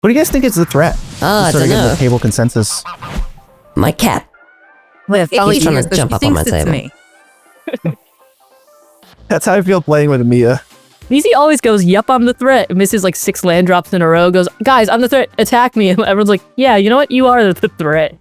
What do you guys think is the threat? I Sort don't of getting know. the table consensus. My cat. With He's trying to jump up on my table. Me. That's how I feel playing with Mia. Easy always goes, yup, I'm the threat. And misses like 6 land drops in a row. Goes, guys, I'm the threat. Attack me. And everyone's like, yeah, you know what? You are the threat.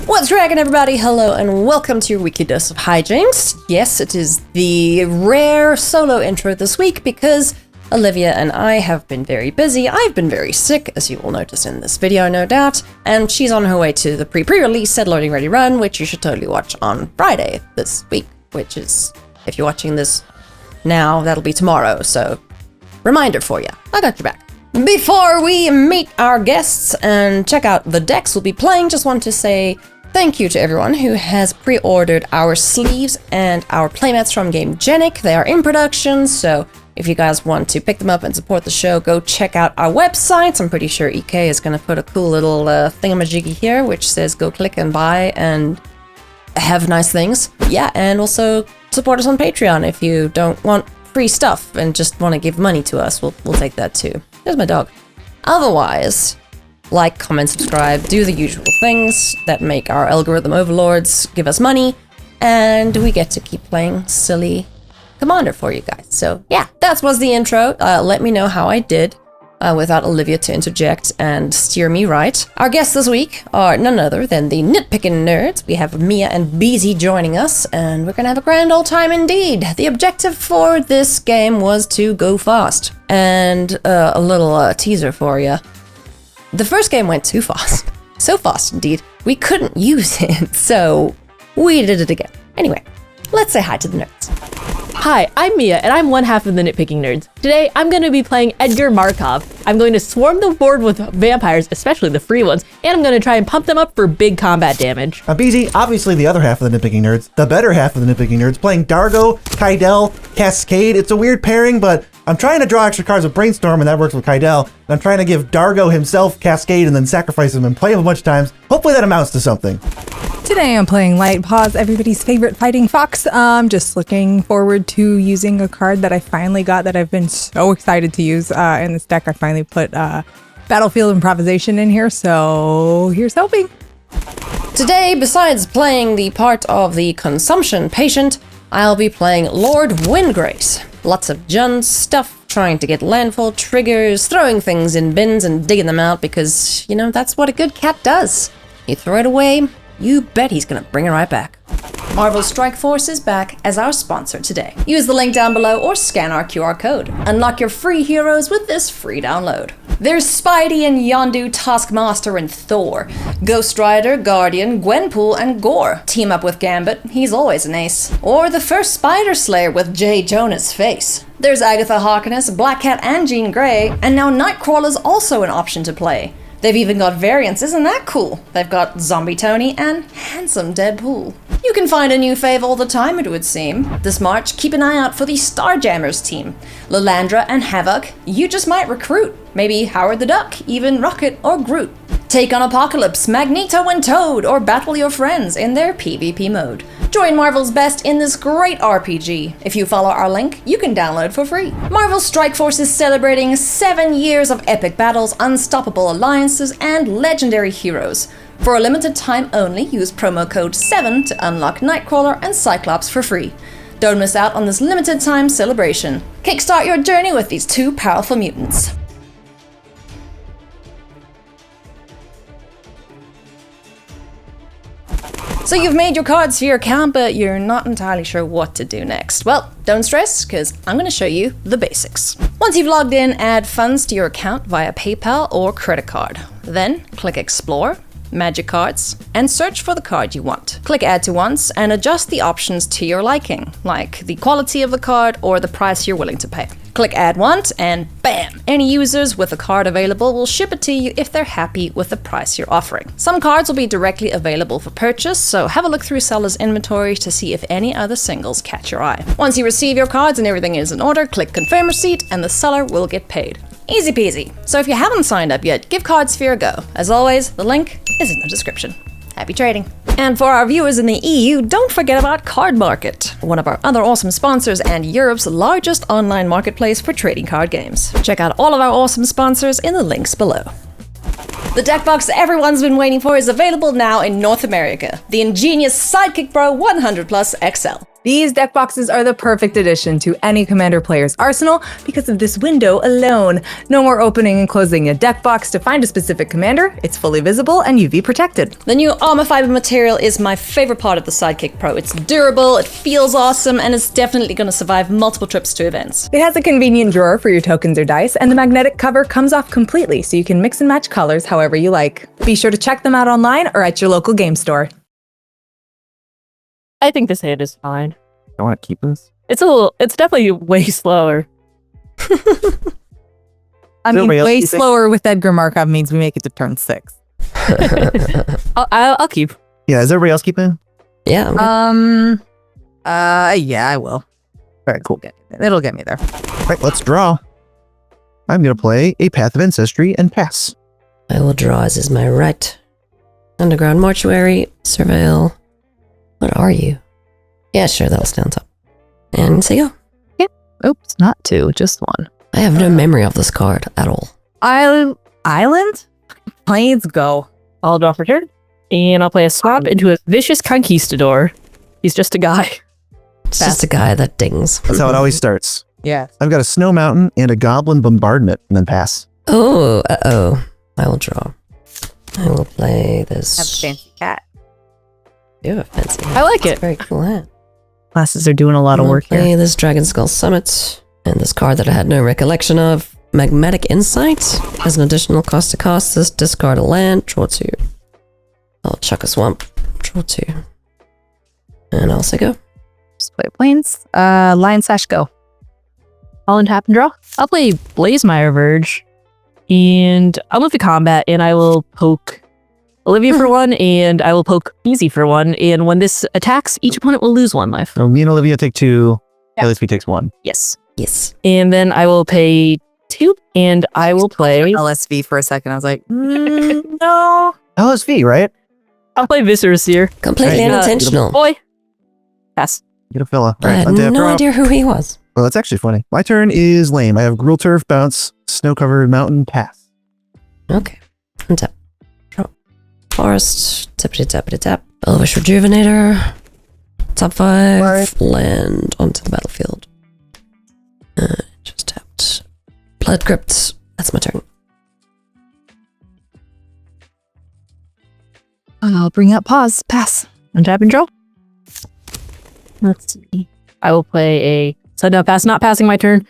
What's cracking, everybody? Hello and welcome to your weekly dose of hijinks. Yes, it is the rare solo intro this week because Olivia and I have been very busy. I've been very sick, as you will notice in this video, no doubt, and she's on her way to the pre-release Set Loading Ready Run, which you should totally watch on Friday this week, which is, if you're watching this now, that'll be tomorrow, so reminder for you. I got your back. Before we meet our guests and check out the decks we'll be playing, just want to say thank you to everyone who has pre-ordered our sleeves and our playmats from Game Genic. They are in production, so if you guys want to pick them up and support the show, go check out our websites. I'm pretty sure EK is going to put a cool little thingamajiggy here, which says go click and buy and have nice things. Yeah, and also support us on Patreon if you don't want free stuff and just want to give money to us. We'll take that too. There's my dog. Otherwise, like, comment, subscribe, do the usual things that make our algorithm overlords give us money, and we get to keep playing silly Commander for you guys. So yeah, that was the intro. Let me know how I did without Olivia to interject and steer me right. Our guests this week are none other than the Nitpicking Nerds. We have Mia and Beezy joining us, and we're gonna have a grand old time indeed. The objective for this game was to go fast. And a little teaser for you. The first game went too fast. So fast indeed, we couldn't use it, so we did it again. Anyway, let's say hi to the nerds. Hi, I'm Mia, and I'm one half of the Nitpicking Nerds. Today, I'm going to be playing Edgar Markov. I'm going to swarm the board with vampires, especially the free ones, and I'm going to try and pump them up for big combat damage. Now, BZ, obviously the other half of the Nitpicking Nerds, the better half of the Nitpicking Nerds, playing Dargo, Kydel, Cascade. It's a weird pairing, but I'm trying to draw extra cards with Brainstorm, and that works with Kydel. And I'm trying to give Dargo himself Cascade and then sacrifice him and play him a bunch of times. Hopefully that amounts to something. Today I'm playing Light Paws, everybody's favorite fighting fox. Just looking forward to using a card that I finally got that I've been so excited to use in this deck. I finally put Battlefield Improvisation in here, so here's hoping. Today, besides playing the part of the consumption patient, I'll be playing Lord Windgrace. Lots of Jund stuff, trying to get landfall triggers, throwing things in bins and digging them out because, you know, that's what a good cat does. You throw it away, you bet he's gonna bring it right back. Marvel Strike Force is back as our sponsor today. Use the link down below or scan our QR code. Unlock your free heroes with this free download. There's Spidey and Yondu, Taskmaster and Thor, Ghost Rider, Guardian, Gwenpool and Gore. Team up with Gambit, he's always an ace. Or the first Spider Slayer with J. Jonah's face. There's Agatha Harkness, Black Cat and Jean Grey, and now Nightcrawler's also an option to play. They've even got variants, isn't that cool? They've got Zombie Tony and Handsome Deadpool. You can find a new fave all the time, it would seem. This March, keep an eye out for the Starjammers team. Lilandra and Havoc, you just might recruit. Maybe Howard the Duck, even Rocket or Groot. Take on Apocalypse, Magneto and Toad, or battle your friends in their PvP mode. Join Marvel's best in this great RPG. If you follow our link, you can download for free. Marvel Strike Force is celebrating 7 years of epic battles, unstoppable alliances, and legendary heroes. For a limited time only, use promo code 7 to unlock Nightcrawler and Cyclops for free. Don't miss out on this limited time celebration. Kickstart your journey with these two powerful mutants. So you've made your cards for your account, but you're not entirely sure what to do next. Well, don't stress, because I'm going to show you the basics. Once you've logged in, add funds to your account via PayPal or credit card. Then, click Explore, Magic Cards, and search for the card you want. Click Add to Once and adjust the options to your liking, like the quality of the card or the price you're willing to pay. Click Add Once and bam! Any users with a card available will ship it to you if they're happy with the price you're offering. Some cards will be directly available for purchase, so have a look through seller's inventory to see if any other singles catch your eye. Once you receive your cards and everything is in order, click Confirm Receipt and the seller will get paid. Easy peasy. So if you haven't signed up yet, give Cardsphere a go. As always, the link is in the description. Happy trading. And for our viewers in the EU, don't forget about Card Market, one of our other awesome sponsors and Europe's largest online marketplace for trading card games. Check out all of our awesome sponsors in the links below. The deck box everyone's been waiting for is available now in North America. The ingenious Sidekick Pro 100 Plus XL. These deck boxes are the perfect addition to any Commander player's arsenal because of this window alone. No more opening and closing a deck box to find a specific commander. It's fully visible and UV protected. The new armor fiber material is my favorite part of the Sidekick Pro. It's durable, it feels awesome, and it's definitely going to survive multiple trips to events. It has a convenient drawer for your tokens or dice, and the magnetic cover comes off completely so you can mix and match colors however you like. Be sure to check them out online or at your local game store. I think this hand is fine. I want to keep this. It's definitely way slower. I mean, Nobody else, way you think? slower with Edgar Markov means we make it to turn 6. I'll keep. Yeah, is everybody else keeping? Yeah. I'm good. Yeah, I will. Very cool. It'll get me there. Right, let's draw. I'm going to play a Path of Ancestry and pass. I will draw as is my right. Underground Mortuary, Surveil. What are you? Yeah, sure, that'll stay on top. And say go. Oops, not 2, just 1. I have no memory of this card at all. Island? Planes go. I'll draw for turn. And I'll play a swap into a Vicious Conquistador. He's just a guy. It's just a guy that dings. That's how it always starts. Yeah. I've got a Snow Mountain and a Goblin Bombardment, and then pass. Oh, uh-oh. I will draw. I will play this. fancy cat. You have a fancy. I like It's it. a very cool hat. Classes are doing a lot of I'll work play here. this Dragon Skull Summit and this card that I had no recollection of. Magmatic Insight has an additional cost to cast this. Discard a land, draw 2. I'll chuck a swamp, draw 2. And I'll say go. Just play planes. Lion Sash go. I'll untap and draw. I'll play Blazemire Verge. And I'll move to combat and I will poke Olivia for 1 and I will poke Easy for 1. And when this attacks, each opponent will lose 1 life. So me and Olivia take 2. LSP takes 1. Yes. Yes. And then I will pay 2 and I will play. LSV for a second. I was like, no. LSV, right? I'll play Viscera Seer. Completely Right. unintentional. Boy. Pass. Get a fella. I had untap, no draw. idea who he was. Well, that's actually funny. My turn is lame. I have Gruul Turf, Bounce, Snow-Covered Mountain, pass. Okay. Untap. Draw. Forest. Tippity tap. Elvish Rejuvenator. Top 5. Right. Land onto the battlefield. Just tapped. Blood Crypt. That's my turn. I'll bring up pause. Pass. Untap and draw. Let's see. I will play a Sundown Pass, not passing my turn.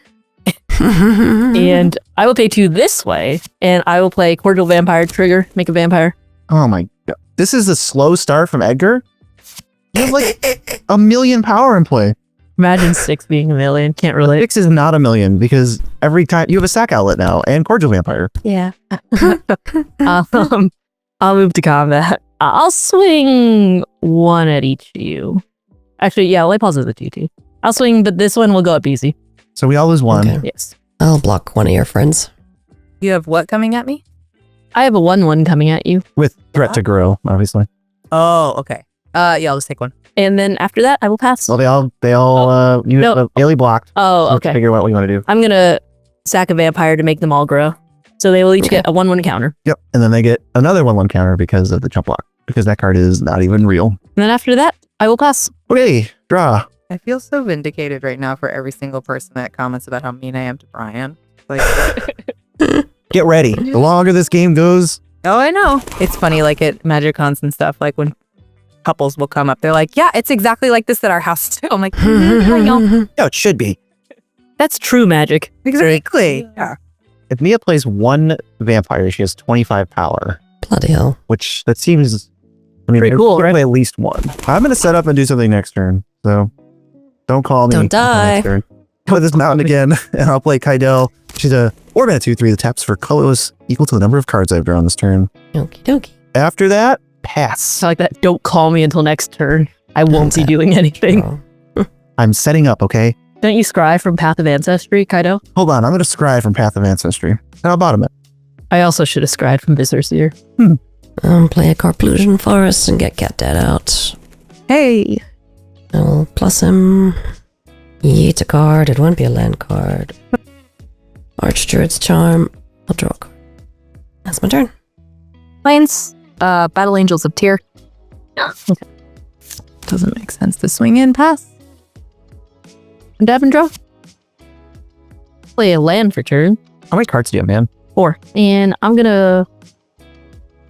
And I will pay 2 this way. And I will play Cordial Vampire Trigger. Make a vampire. Oh my god. This is a slow start from Edgar? You have like a million power in play. Imagine 6 being a million. Can't relate. 6 is not a million because every time you have a sack outlet now and Cordial Vampire. Yeah. I'll move to combat. I'll swing 1 at each of you. Actually, yeah, light pause is a 2-2. I'll swing, but this one will go up easy. So we all lose 1. Okay. Yes. I'll block one of your friends. You have what coming at me? I have a 1/1 coming at you. With threat to grow, obviously. Oh, okay. Yeah, I'll just take 1. And then after that, I will pass. Well, they all you No. have daily blocked. Oh, So okay. Figure out what you want to do. I'm going to sack a vampire to make them all grow. So they will each get a 1/1 counter. Yep. And then they get another 1/1 counter because of the jump block. Because that card is not even real. And then after that, I will pass. Okay, draw. I feel so vindicated right now for every single person that comments about how mean I am to Brian. Like, Get ready. The longer this game goes, oh, I know. It's funny, like at Magic Cons and stuff, like when couples will come up, they're like, yeah, it's exactly like this at our house too. I'm like, I know. no, it should be. That's true magic. Exactly. Yeah. If Mia plays 1 vampire, she has 25 power. Bloody hell. Which that seems Pretty cool, right? right? Play at least 1. I'm gonna set up and do something next turn. So don't call me. Don't until die. next turn. Play this mountain again, and I'll play Kaidel. She's a Orban at 2/3. The taps for colorless equal to the number of cards I've drawn this turn. Okie dokie. After that, pass. I like that. Don't call me until next turn. I won't be Untap. doing anything. Draw. I'm setting up, okay? Don't you scry from Path of Ancestry, Kaido? Hold on, I'm gonna scry from Path of Ancestry. And I'll bottom it. I also should have scried from Viscera Seer. Play a Carplusion Forest and get Cat Dad out. Hey. I'll plus him. Yeet a card. It won't be a land card. Archdruid's Charm. I'll draw a card. That's my turn. Plains. Battle Angels of Tyr. Okay. Doesn't make sense to swing in, pass. Untap and draw. Play a land for turn. How many cards do you have, man? 4. And I'm gonna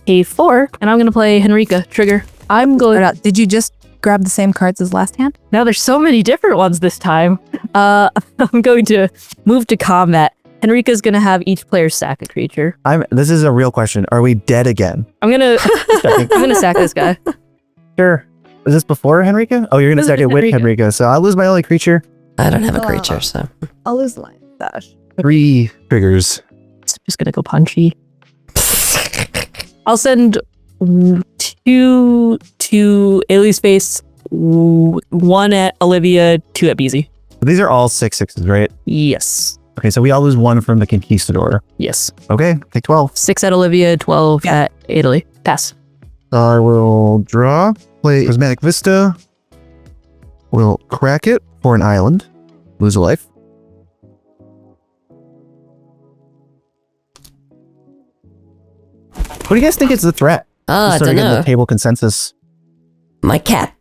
pay 4, and I'm gonna play Henrika trigger. I'm going. Did you just grab the same cards as last hand? Now there's so many different ones this time. I'm going to move to combat. Henrika's gonna have each player sack a creature. This is a real question. Are we dead again? I'm gonna sack this guy. Sure. Is this before Henrika? Oh, you're gonna This sack is it with Henrika. Henrika. So I'll lose my only creature. I don't have a creature, so. I'll lose the line dash. 3 triggers. Just gonna go punchy. I'll send 2 to Ailey's face, 1 at Olivia, 2 at BZ. These are all 6/6s, right? Yes. Okay, so we all lose 1 from the Conquistador. Yes. Okay, take 12. 6 at Olivia, 12 at Ailey. Pass. I will draw, play Prismatic Vista. We'll crack it for an island. Lose a life. What do you guys think is the threat? I Just sort don't of getting know. the table consensus. My cat.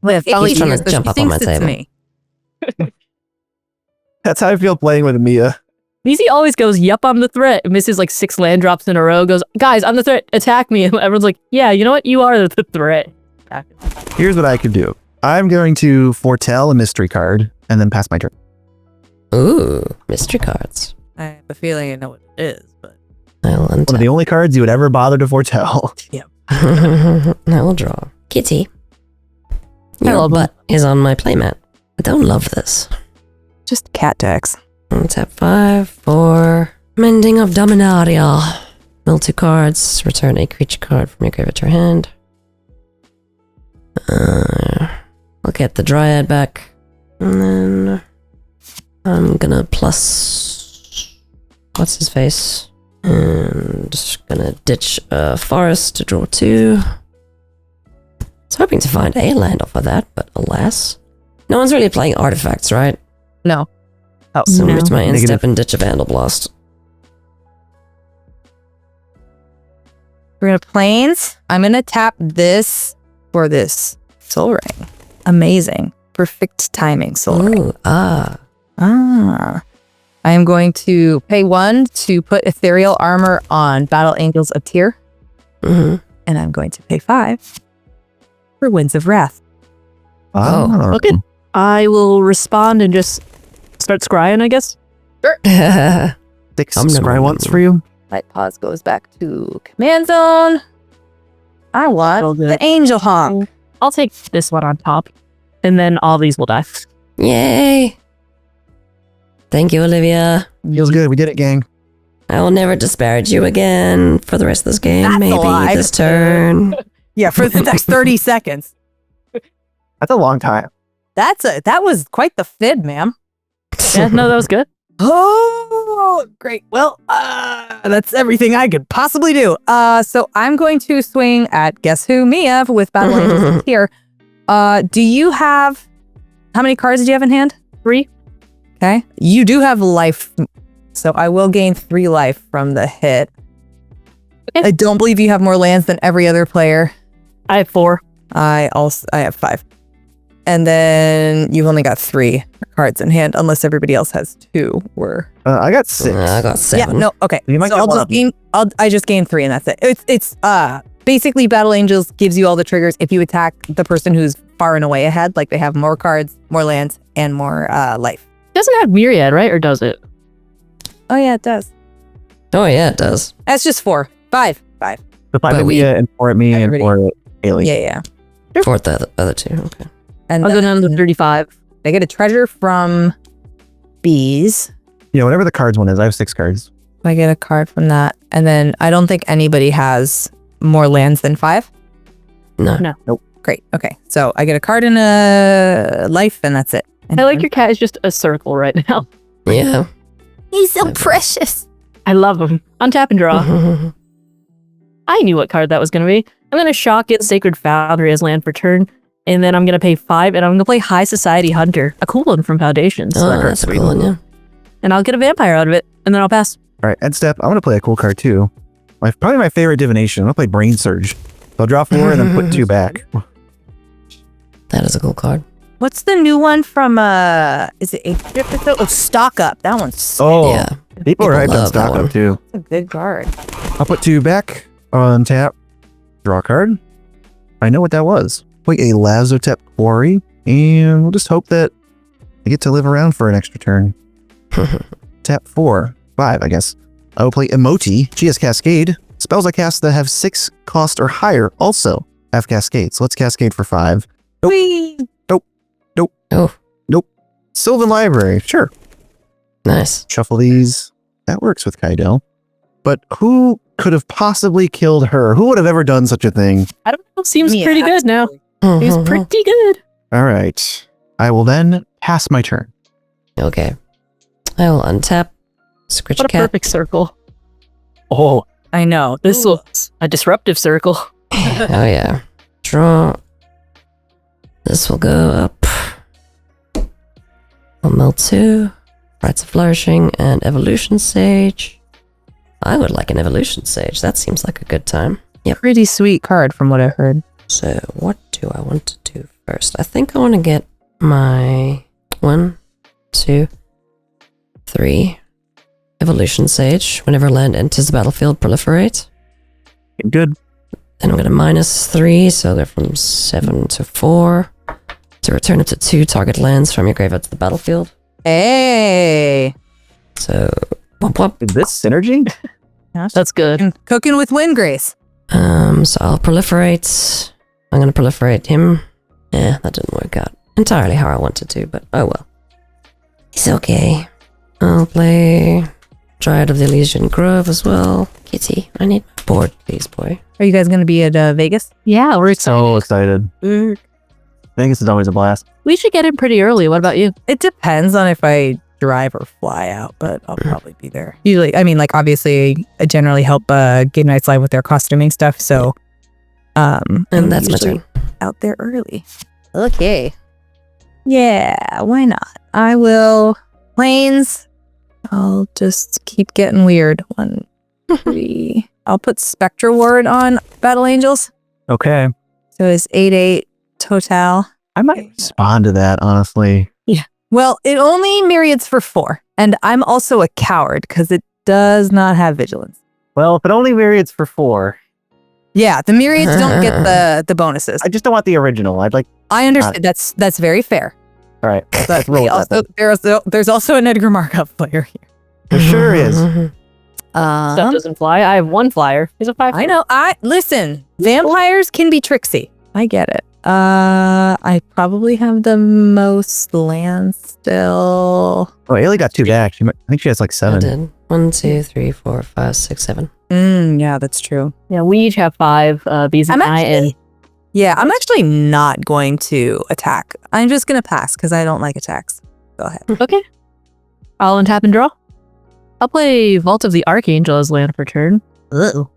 Liv, He's trying to jump up on my table. Me. That's how I feel playing with Mia. BZ always goes, yup, I'm the threat. Misses like 6 land drops in a row. Goes, guys, I'm the threat. Attack me. And everyone's like, yeah, you know what? You are the threat. Attack. Here's what I could do. I'm going to foretell a mystery card and then pass my turn. Ooh, mystery cards. I have a feeling I know what it is, but I'll One of the untap. only cards you would ever bother to foretell. I will draw. Kitty. Your love butt is on my playmat. I don't love this. just cat decks. Untap 5 for Mending of Dominaria. Mill 2 cards. Return a creature card from your graveyard to your hand. I'll get the Dryad back. And then I'm gonna plus... What's his face? And just gonna ditch a forest to draw 2. I was hoping to find a land off of that, but alas. No one's really playing artifacts, right? No. Oh, So No. it's my Negative. instep and ditch a Vandal Blast. We're gonna plains. I'm gonna tap this for this soul ring. Amazing. Perfect timing soul ring. Ooh, ah. Ah. I am going to pay 1 to put ethereal armor on Battle Angels of Tyr. Mm-hmm. And I'm going to pay 5 for Winds of Wrath. Oh, Okay. I will respond and just start scrying, I guess. 6 scry once for you. Light pause goes back to command zone. I want That'll do the it. angel honk. I'll take this one on top, and then all these will die. Yay! Thank you, Olivia. Feels good. We did it, gang. I will never disparage you again for the rest of this game. That's a Maybe lie. this turn. Yeah, for the next 30 seconds. That's a long time. That was quite the fid, ma'am. Yeah, no, that was good. Oh, great. Well, that's everything I could possibly do. So I'm going to swing at guess who? Mia with Battle Angels here. Do you have how many cards do you have in hand? 3. Okay. You do have life. So I will gain 3 life from the hit. Okay. I don't believe you have more lands than every other player. I have 4. I have 5. And then you've only got 3 cards in hand, unless everybody else has 2. I got 6. I got 7. Yeah, no, okay. You might So get I'll one just up. gain, I just gained 3 and that's it. It's basically Battle Angels gives you all the triggers if you attack the person who's far and away ahead, like they have more cards, more lands, and more life. Doesn't have Myriad, right? Or does it? Oh yeah, it does. Oh, yeah, it does. That's just 4. 5. So 5 But at we- Mia and 4 at me and Everybody. 4 at Ailey. Yeah. For the other 2. Okay. And I'll go down to then 35. they get a treasure from bees. Yeah, whatever the cards one is. I have 6 cards. I get a card from that. And then I don't think anybody has more lands than 5. No. Great. Okay. So I get a card and a life and that's it. And I like your cat is just a circle right now. Yeah. He's so precious. I love him. Untap and draw. I knew what card that was going to be. I'm going to shock it Sacred Foundry as land for turn. And then I'm going to pay 5 and I'm going to play High Society Hunter, a cool one from Foundations. Oh, that's a cool one, yeah. And I'll get a vampire out of it. And then I'll pass. All right, end step. I'm going to play a cool card too. Probably my favorite divination. I'm going to play Brain Surge. So I'll draw 4 and then put 2 back. That is a cool card. What's the new one from, is it 8th episode? Oh, Stock Up. That one's sick. Oh, Yeah. people are hyped on love that Stock one. Up too. That's a good card. I'll put 2 back on tap. Draw a card. I know what that was. Play a Lazotep Quarry, and we'll just hope that I get to live around for an extra turn. Tap 4, 5, I guess. I will play Emoti. She has Cascade. Spells I cast that have 6 cost or higher also have Cascade. So let's Cascade for 5. Nope. Whee! Oh, Sylvan Library. Sure. nice. Shuffle these. That works with Kaidel. But who could have possibly killed her? Who would have ever done such a thing? I don't know. Seems Yeah, pretty good now. Mm-hmm. Seems pretty good. All right. I will then pass my turn. Okay. I will untap. Scritch What a cat. perfect circle. Oh, I know. this was a disruptive circle. Oh yeah. Draw. This will go up. I'll mill 2. Rites of Flourishing and Evolution Sage. I would like an Evolution Sage. That seems like a good time. Yep. Pretty sweet card from what I heard. So what do I want to do first? I think I want to get my 1, 2, 3 Evolution Sage. Whenever land enters the battlefield, proliferate. Good. Then I'm going to -3, so they're from 7 to 4. To return it to 2 target lands from your graveyard to the battlefield. Hey. So, womp womp. Is this synergy? That's good. Cooking with Wind Grace. So I'll proliferate. I'm going to proliferate him. Yeah, that didn't work out entirely how I wanted to, but oh well. It's okay. I'll play Dryad of the Elysian Grove as well. Kitty, I need my board, please, boy. Are you guys going to be at Vegas? Yeah, we're So excited. Vegas is always a blast. We should get in pretty early. What about you? It depends on if I drive or fly out, but I'll probably be there. Usually, I mean, like, obviously, I generally help Game Nights Live with their costuming stuff, so And I'm that's my usually turn. out there early. Okay. Yeah, why not? I will. Planes. I'll just keep getting weird. 1, 3. I'll put Spectre Ward on Battle Angels. Okay. So it's 8/8 total. I might respond to that, honestly. Well, it only myriads for 4. And I'm also a coward because it does not have vigilance. Well, if it only myriads for 4, Yeah, the myriads don't get the bonuses. I just don't want the original. I'd like. I understand. That's very fair. All right. But Let's roll with that. there's also an Edgar Markov player here. There sure is. Stuff doesn't fly. I have 1 flyer. He's a 5. I know. Listen. Vampires can be tricksy. I get it. I probably have the most land still. Oh, Ailey got 2 back. I think she has like I 7. did. 1, 2, 3, 4, 5, 6, 7. Yeah, that's true. Yeah, we each have 5. Bees and I, and I'm actually not going to attack. I'm just going to pass because I don't like attacks. Go ahead. okay. I'll untap and draw. I'll play Vault of the Archangel as land for turn. Uh-oh.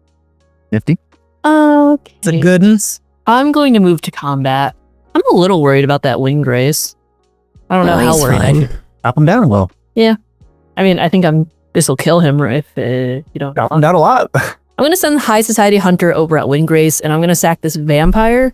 Nifty. Okay. It's a goodness. I'm going to move to combat. I'm a little worried about that Wing Grace. I don't know how he's worried I fine. should. Up him down well. I mean, I think this will kill him if you don't. Up him down a lot. I'm going to send High Society Hunter over at Wing Grace, and I'm going to sack this vampire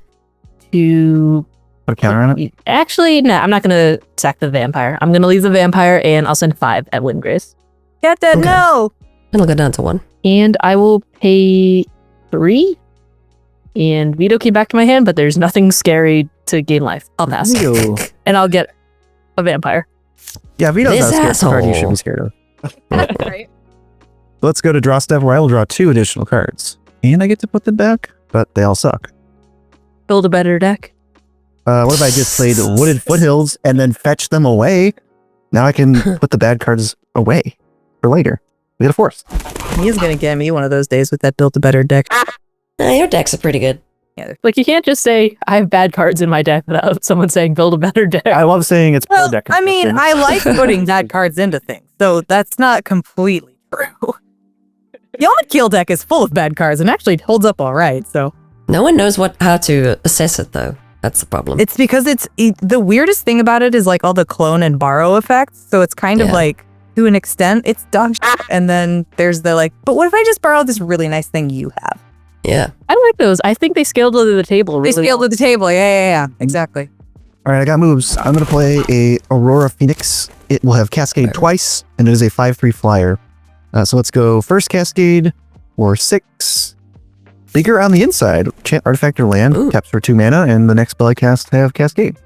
to. Put a counter on it. Actually, no, I'm not going to sack the vampire. I'm going to leave the vampire, and I'll send 5 at Wing Grace. Get that. Okay. No. It'll go down to 1. And I will pay 3. And Vito came back to my hand, but there's nothing scary to gain life. I'll pass. Ew. And I'll get a vampire. Yeah, Vito's This not a scary card you should asshole. be scared of. Right. Let's go to draw step where I will draw 2 additional cards. And I get to put them back, but they all suck. Build a better deck. What if I just played Wooded Foothills and then fetch them away? Now I can put the bad cards away for later. We get a force. He's going to get me one of those days with that built a better deck. Your decks are pretty good. Like, you can't just say, I have bad cards in my deck without someone saying, build a better deck. I love saying it's Well, pro deck. I mean, construction. I like putting bad cards into things, so that's not completely true. Yeoman Keel deck is full of bad cards and actually holds up all right. So No one knows how to assess it though. That's the problem. it's because the weirdest thing about it is like all the clone and borrow effects. So it's kind of Yeah. like to an extent it's dog shit. And then there's the like, but what if I just borrow this really nice thing you have? Yeah. I like those. I think they scaled to the table. They Really scaled well. to the table. Yeah. Exactly. All right, I got moves. I'm going to play a Aurora Phoenix. It will have Cascade twice, and it is a 5/3 flyer. So let's go first Cascade for 6. Leaguer on the inside. Chant Artifact or Land. Ooh. Taps for 2 mana, and the next spell I cast have Cascade.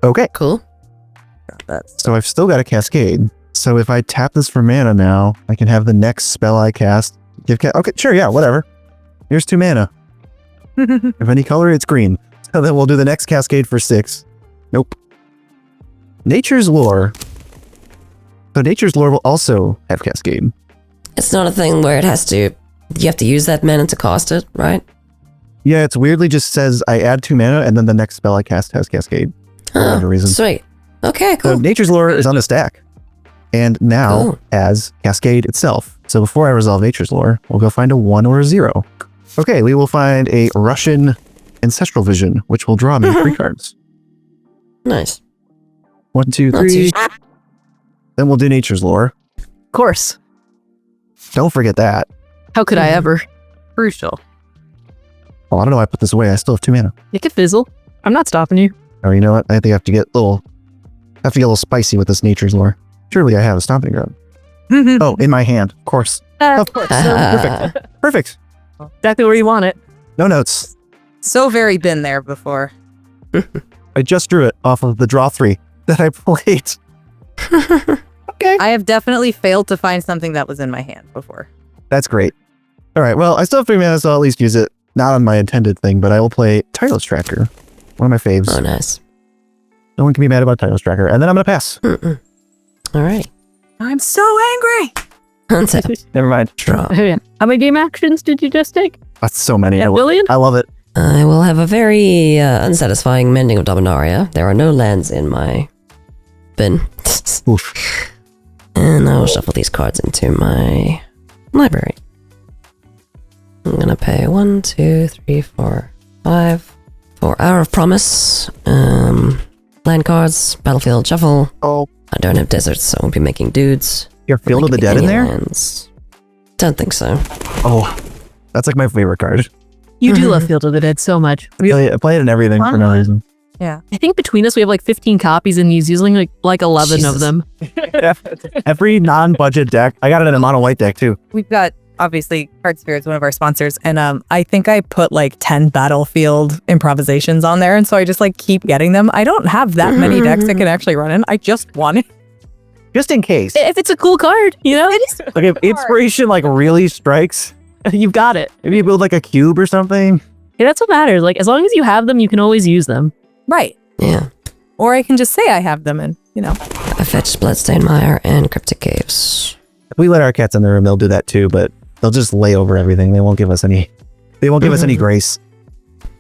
Okay, Cool. so I've still got a Cascade. So if I tap this for mana now, I can have the next spell I cast give okay, sure, yeah, whatever. Here's 2 mana. Of any color, it's green. So then we'll do the next Cascade for 6. Nope. Nature's Lore. So Nature's Lore will also have Cascade. It's not a thing where you have to use that mana to cast it, right? Yeah, it's weirdly just says I add 2 mana and then the next spell I cast has Cascade. For whatever reason. Sweet. Okay, So cool. Nature's Lore is on the stack. And now Cool. as Cascade itself. So before I resolve Nature's Lore, we'll go find a 1 or a 0. Okay, we will find a Russian Ancestral Vision, which will draw me 3 cards. Nice. 1, 2, Not too 3. Then we'll do Nature's Lore. Of course. Don't forget that. How could I ever? Crucial. Oh, I don't know why I put this away. I still have 2 mana. You could fizzle. I'm not stopping you. Oh, you know what? I think I have to get a little spicy with this Nature's Lore. Surely I have a Stomping Ground. Oh, in my hand. Of course. Of course. Perfect. Perfect. Exactly where you want it. No notes. So very been there before. I just drew it off of the draw 3 that I played. Okay. I have definitely failed to find something that was in my hand before. That's great. All right. Well, I still have 3 mana, so I'll at least use it. Not on my intended thing, but I will play Tireless Tracker. One of my faves. Oh, nice. No one can be mad about Tireless Tracker. And then I'm going to pass. All right. I'm so angry. Untap. Never mind. Draw. How many game actions did you just take? That's so many. A million? I love it. I will have a very unsatisfying Mending of Dominaria. There are no lands in my bin. Oof. And I will shuffle these cards into my library. I'm gonna pay 1, 2, 3, 4, 5 for Hour of Promise. Land cards, Battlefield Shuffle. Oh, I don't have deserts, so I won't be making dudes. your Field of the Dead in there? Lands. Don't think so. Oh, that's like my favorite card. You do love Field of the Dead so much. I play it in everything for no reason. Yeah. I think between us we have like 15 copies and he's using like 11 of Jesus. them. Every non-budget deck. I got it in a mono white deck too. We've got obviously Card Spirits, one of our sponsors, and I think I put like 10 Battlefield improvisations on there, and so I just like keep getting them. I don't have that many decks I can actually run in. I just want it. Just in case. If it's a cool card, you know, Like if inspiration like really strikes, you've got it. maybe you build like a cube or something. Yeah, that's what matters. Like as long as you have them, you can always use them. Right. Yeah. Or I can just say I have them, and you know. I fetched Bloodstained Mire and Cryptic Caves. If we let our cats in the room, they'll do that too, but they'll just lay over everything. They won't give us any grace.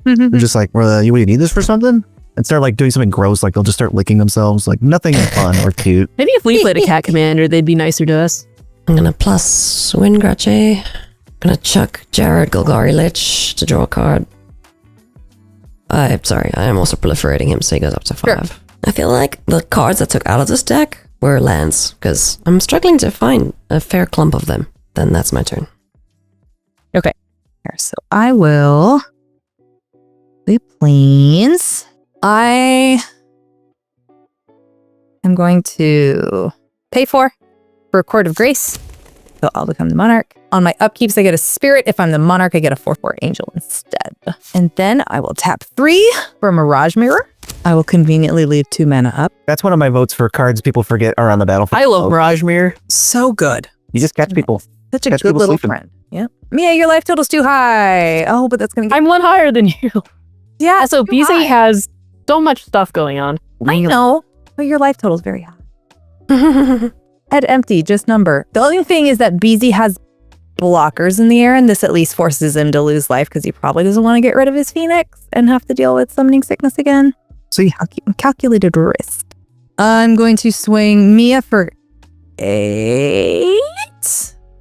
They're just like, well, you need this for something? Instead of like doing something gross, like they'll just start licking themselves. Like nothing fun or cute. Maybe if we played a cat commander, they'd be nicer to us. I'm gonna plus Windgrache. Gonna chuck Jared Golgari Lich to draw a card. I'm sorry, I am also proliferating him, so he goes up to 5. I feel like the cards I took out of this deck were lands, because I'm struggling to find a fair clump of them. Then that's my turn. Okay. So I will play Plains. I am going to pay for a Court of Grace. So I'll become the Monarch. On my upkeeps, I get a Spirit. If I'm the Monarch, I get a 4/4 Angel instead. And then I will tap 3 for a Mirage Mirror. I will conveniently leave 2 mana up. That's one of my votes for cards people forget are on the battlefield. I love Mirage Mirror. So good. You just catch people. Such a Catch good people little sleeping. friend. Yep. Mia, your life total's too high. Oh, but that's going to get... I'm one higher than you. Yeah, So too BZ high. has so much stuff going on. I know, but your life total's very high. Head empty, just number. The only thing is that BZ has blockers in the air, and this at least forces him to lose life because he probably doesn't want to get rid of his Phoenix and have to deal with summoning sickness again. See, Calculated risk. I'm going to swing Mia for 8.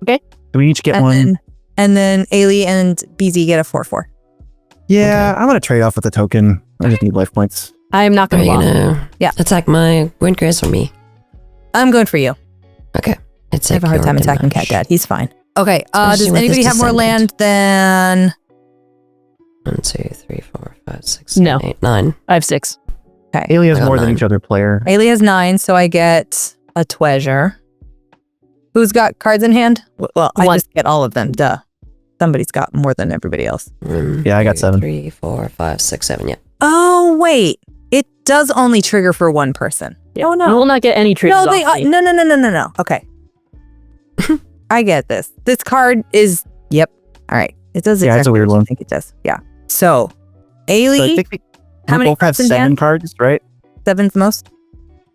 I Do we each get one? And then Ailey and BZ get a 4/4. Yeah, I'm going to trade off with the token. I just need life points. I'm not Are going you to block. gonna Yeah. attack my Windgrace or me? I'm going for you. Okay. I have a hard time attacking Cat Dad. He's fine. Okay. Especially Does with anybody his have more land descendant. than... 1, 2, 3, 4, 5, 6, No. 7, 8, 9. I have 6. Okay. Ailey has I got more than 9. each other player. Ailey has 9, so I get a treasure. Who's got cards in hand? Well, I One. just get all of them. Duh. Somebody's got more than everybody else. Yeah, I got 7. 3, 4, 5, 6, 7. Yeah. Oh, wait. It does only trigger for one person. Yeah. Oh, no. I will not get any triggers No, they off me. no. Okay. I get this. This card is yep. All right. It does Yeah, it's a exactly weird what I one. think it does. Yeah. So, So I Ailey, think we how many both have cards in 7 hand? cards, right? 7's most?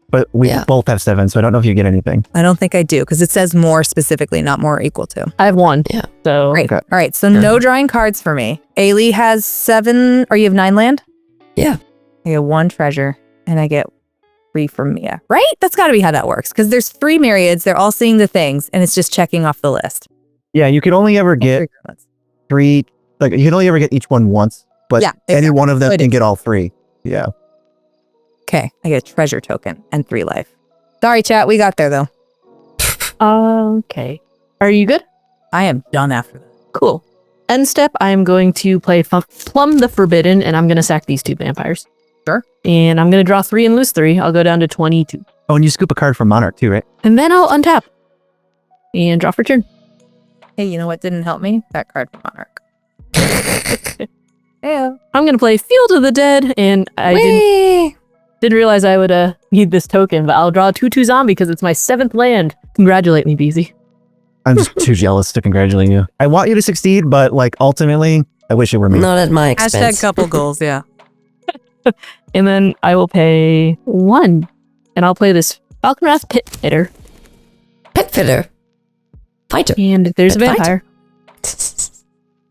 But we Yeah. both have 7, so I don't know if you get anything. I don't think I do because it says more specifically, not more equal to. I have 1. Yeah. So Great. Okay. All right. So no drawing cards for me. Ailey has 7 or you have 9 land? Yeah. I get 1 treasure and I get 3 from Mia. Right? That's got to be how that works because there's 3 myriads. They're all seeing the things and it's just checking off the list. Yeah, you can only ever get 3, like you can only ever get each one once, but Yeah, any one of them It can is. get all 3. Yeah. Okay. I get a treasure token and 3 life. Sorry, chat. We got there though. okay. Are you good? I am done after that. Cool. End step, I'm going to play Plumb the Forbidden, and I'm going to sack these 2 vampires. Sure. And I'm going to draw 3 and lose 3. I'll go down to 22. Oh, and you scoop a card from Monarch too, right? And then I'll untap. And draw for turn. Hey, you know what didn't help me? That card from Monarch. Yeah. I'm going to play Field of the Dead, and I didn't realize I would need this token, but I'll draw a 2/2 zombie because it's my 7th land. Congratulate me, BZ. I'm just too jealous to congratulate you. I want you to succeed, but like ultimately, I wish it were me. Not at my expense. couple goals, yeah. And then I will pay 1, and I'll play this Falconwrath Pit Fitter. Pit fitter. Fighter. And there's a Pit vampire.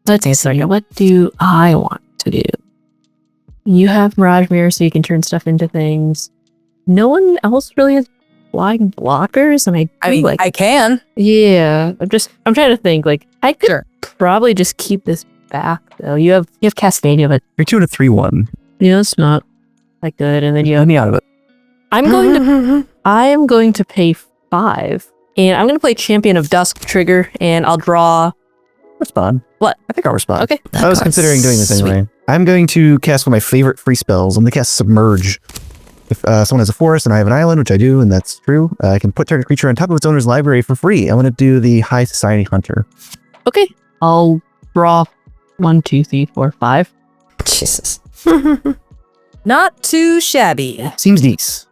Let's see, what do I want to do? You have Mirage Mirror, so you can turn stuff into things. No one else really has flying blockers, and I mean, I can. yeah. I'm trying to think. Like, I could probably just keep this back though. You have Cascadia, but You're 2 and a 3/1. yeah, it's not that good. And then you Let have, me out of it. I am going to pay 5, and I'm going to play Champion of Dusk trigger, and I'll draw. Respond. What? I think I'll respond. Okay. That I was card's considering doing this anyway. I'm going to cast one of my favorite free spells. I'm going to cast Submerge. If someone has a forest and I have an island, which I do, and that's true, I can put target creature on top of its owner's library for free. I'm going to do the High Society Hunter. Okay. I'll draw 1, 2, 3, 4, 5. Jesus. Not too shabby. Seems decent.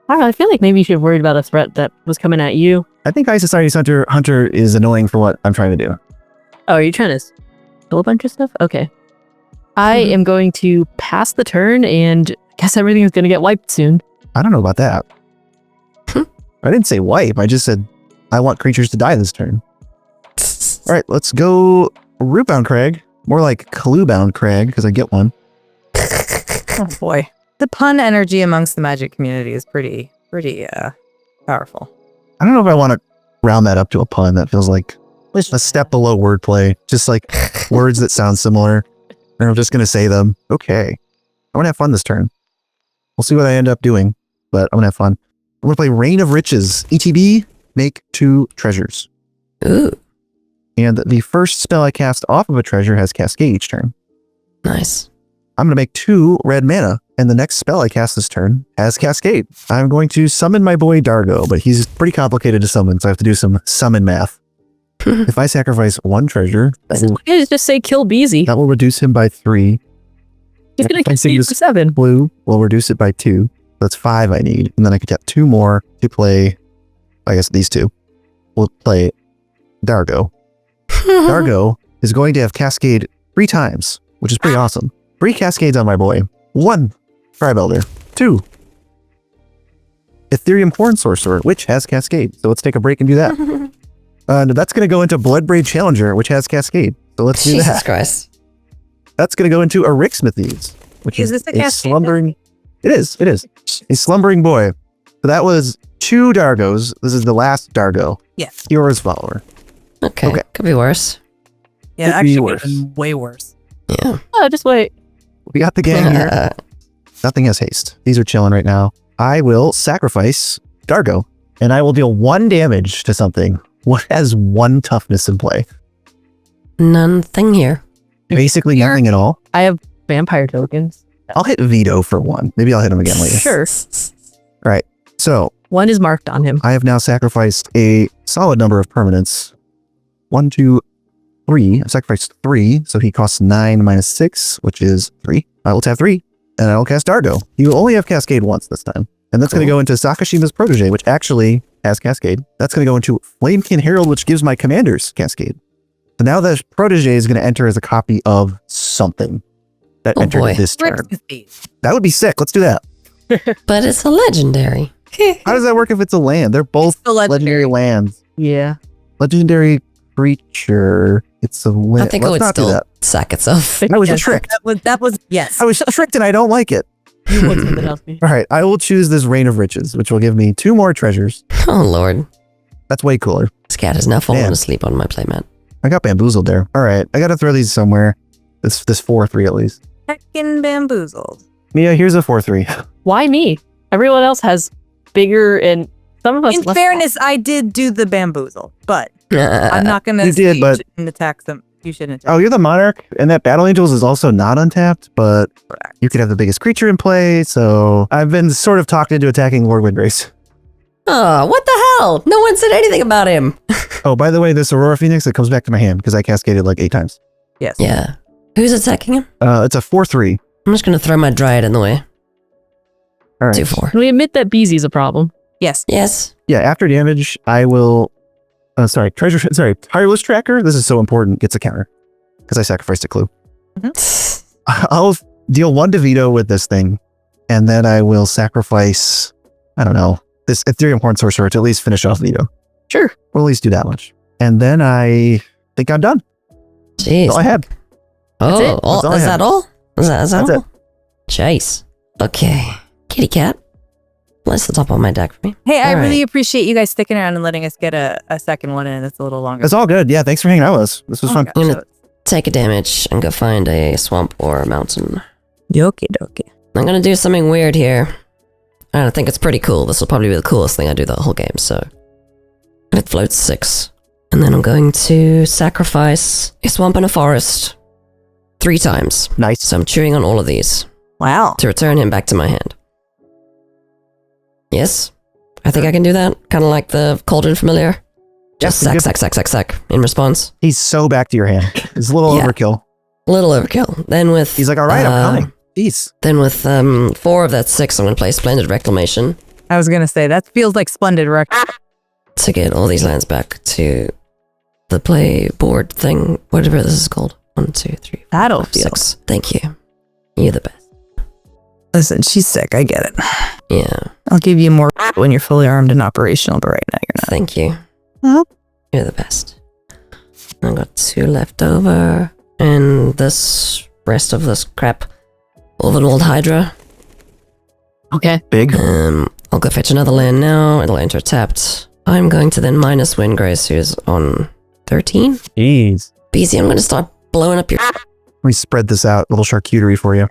I don't know, I feel like maybe you should have worried about a threat that was coming at you. I think High Society Hunter is annoying for what I'm trying to do. Oh, are you trying to kill a bunch of stuff? Okay. I am going to pass the turn, and I guess everything is going to get wiped soon. I don't know about that. I didn't say wipe. I just said I want creatures to die this turn. All right, let's go Rootbound Crag. More like Cluebound Crag, because I get one. Oh boy. The pun energy amongst the magic community is pretty powerful. I don't know if I want to round that up to a pun. That feels like a step below wordplay. Just like words that sound similar. And I'm just going to say them. Okay. I'm going to have fun this turn. We'll see what I end up doing, but I'm going to have fun. I'm going to play Reign of Riches. ETB, make 2 treasures. Ooh, And the first spell I cast off of a treasure has Cascade each turn. nice. I'm going to make 2 red mana, and the next spell I cast this turn has Cascade. I'm going to summon my boy Dargo, but he's pretty complicated to summon, so I have to do some summon math. If I sacrifice 1 treasure, Why did you just say kill Beezy? that will reduce him by 3. He's going if I to say kill you this- for 7. Blue will reduce it by 2. That's 5 I need. And then I could get 2 more to play, I guess these 2. We'll play Dargo. Dargo is going to have Cascade 3 times, which is pretty awesome. 3 Cascades on my boy. 1 Tribe Elder. 2 Ethereum Horn Sorcerer, which has Cascade. So let's take a break and do that. And that's going to go into Bloodbraid Challenger, which has Cascade. So let's do Jesus that. Christ. That's going to go into a Ricksmithies, which Is is this a Cascade? slumbering. It is. A slumbering boy. So that was 2 Dargos. This is the last Dargo. Yes. Yora's follower. Okay. Okay. Could be worse. Yeah, Could be actually, worse. even way worse. Yeah. Oh, just wait. We got the gang here. Nothing has haste. These are chilling right now. I will sacrifice Dargo, and I will deal 1 damage to something. What has 1 toughness in play? Nothing here. Basically nothing at all. I have vampire tokens. I'll hit Vito for 1. Maybe I'll hit him again later. Sure. Right. So 1 is marked on him. I have now sacrificed a solid number of permanents. 1, 2, 3. I've sacrificed 3, so he costs 9 minus 6, which is 3. I will tap 3, and I will cast Dargo. You will only have Cascade once this time. And that's going to go into Sakashima's Protege, which actually has Cascade. That's going to go into Flamekin Herald, which gives my commanders Cascade. So now the Protege is going to enter as a copy of something that entered boy. this turn. Speed. That would be sick. Let's do that. But it's a legendary. How does that work if it's a land? They're both the legendary lands. Yeah. Legendary creature. It's a land. I think it would still sack itself. I was tricked. That was yes. I was tricked and I don't like it. You want something else? All right, I will choose this Rain of Riches, which will give me 2 more treasures. Oh, Lord. That's way cooler. This cat has now fallen Man. asleep on my playmat. I got bamboozled there. All right, I got to throw these somewhere. This 4-3 at least. Heckin' bamboozled. Mia, here's a 4-3. Why me? Everyone else has bigger and some of us In less. fairness, I did do the bamboozle, but I'm not gonna. You did, say but- you shouldn't attack them. You shouldn't attack. Oh, you're the Monarch, and that Battle Angels is also not untapped, but you could have the biggest creature in play, so I've been sort of talked into attacking Lord Windgrace. Oh, what the hell? No one said anything about him. Oh, by the way, this Aurora Phoenix, it comes back to my hand because I cascaded like 8 times. Yes. Yeah. Who's attacking him? It's a 4-3. I'm just going to throw my Dryad in the way. All right. 2-4. Can we admit that Beezy's a problem? Yes. Yes. Yeah, after damage, I will... Tireless Tracker, this is so important, gets a counter. Because I sacrificed a clue. I'll deal 1 to Vito with this thing, and then I will sacrifice, I don't know, this Ethereum Horn Sorcerer to at least finish off Vito. Sure. We'll at least do that much. And then I think I'm done. Jeez. That's all I had. Oh, it. That's all I is have. that all? Is that That's all? it. Chase. Okay. Kitty cat. Place the top on my deck for me. Hey, I All really right. appreciate you guys sticking around and letting us get a second one in. It's a little longer. It's all good. Yeah, thanks for hanging out with us. This was fun. I'm gonna take a damage and go find a swamp or a mountain. Okie dokie. I'm gonna do something weird here. And I think it's pretty cool. This will probably be the coolest thing I do the whole game, so. And it floats 6. And then I'm going to sacrifice a swamp and a forest 3 times. Nice. So I'm chewing on all of these Wow. to return him back to my hand. Yes? I think I can do that. Kind of like the Cauldron Familiar. Just Yeah, sack in response. He's so back to your hand. It's a little Yeah. overkill. Little overkill. Then with... He's like, all right, I'm coming. Jeez. Then with 4 of that 6, I'm going to play Splendid Reclamation I was gonna say that feels like splendid wreck. to get all these lands back to the play board thing, whatever this is called. 1, 2, 3, 4, 5, Battlefield. 6. Thank you. You're the best. Listen, she's sick. I get it. Yeah, I'll give you more when you're fully armed and operational, but right now you're not. thank you. Well. You're the best. I got 2 left over, and this rest of this crap. Wolvenwald Hydra. Okay. Big. I'll go fetch another land now. It'll enter tapped. I'm going to then minus Windgrace, who's on 13. Jeez. BZ, I'm going to start blowing up your... Let me spread this out. A little charcuterie for you.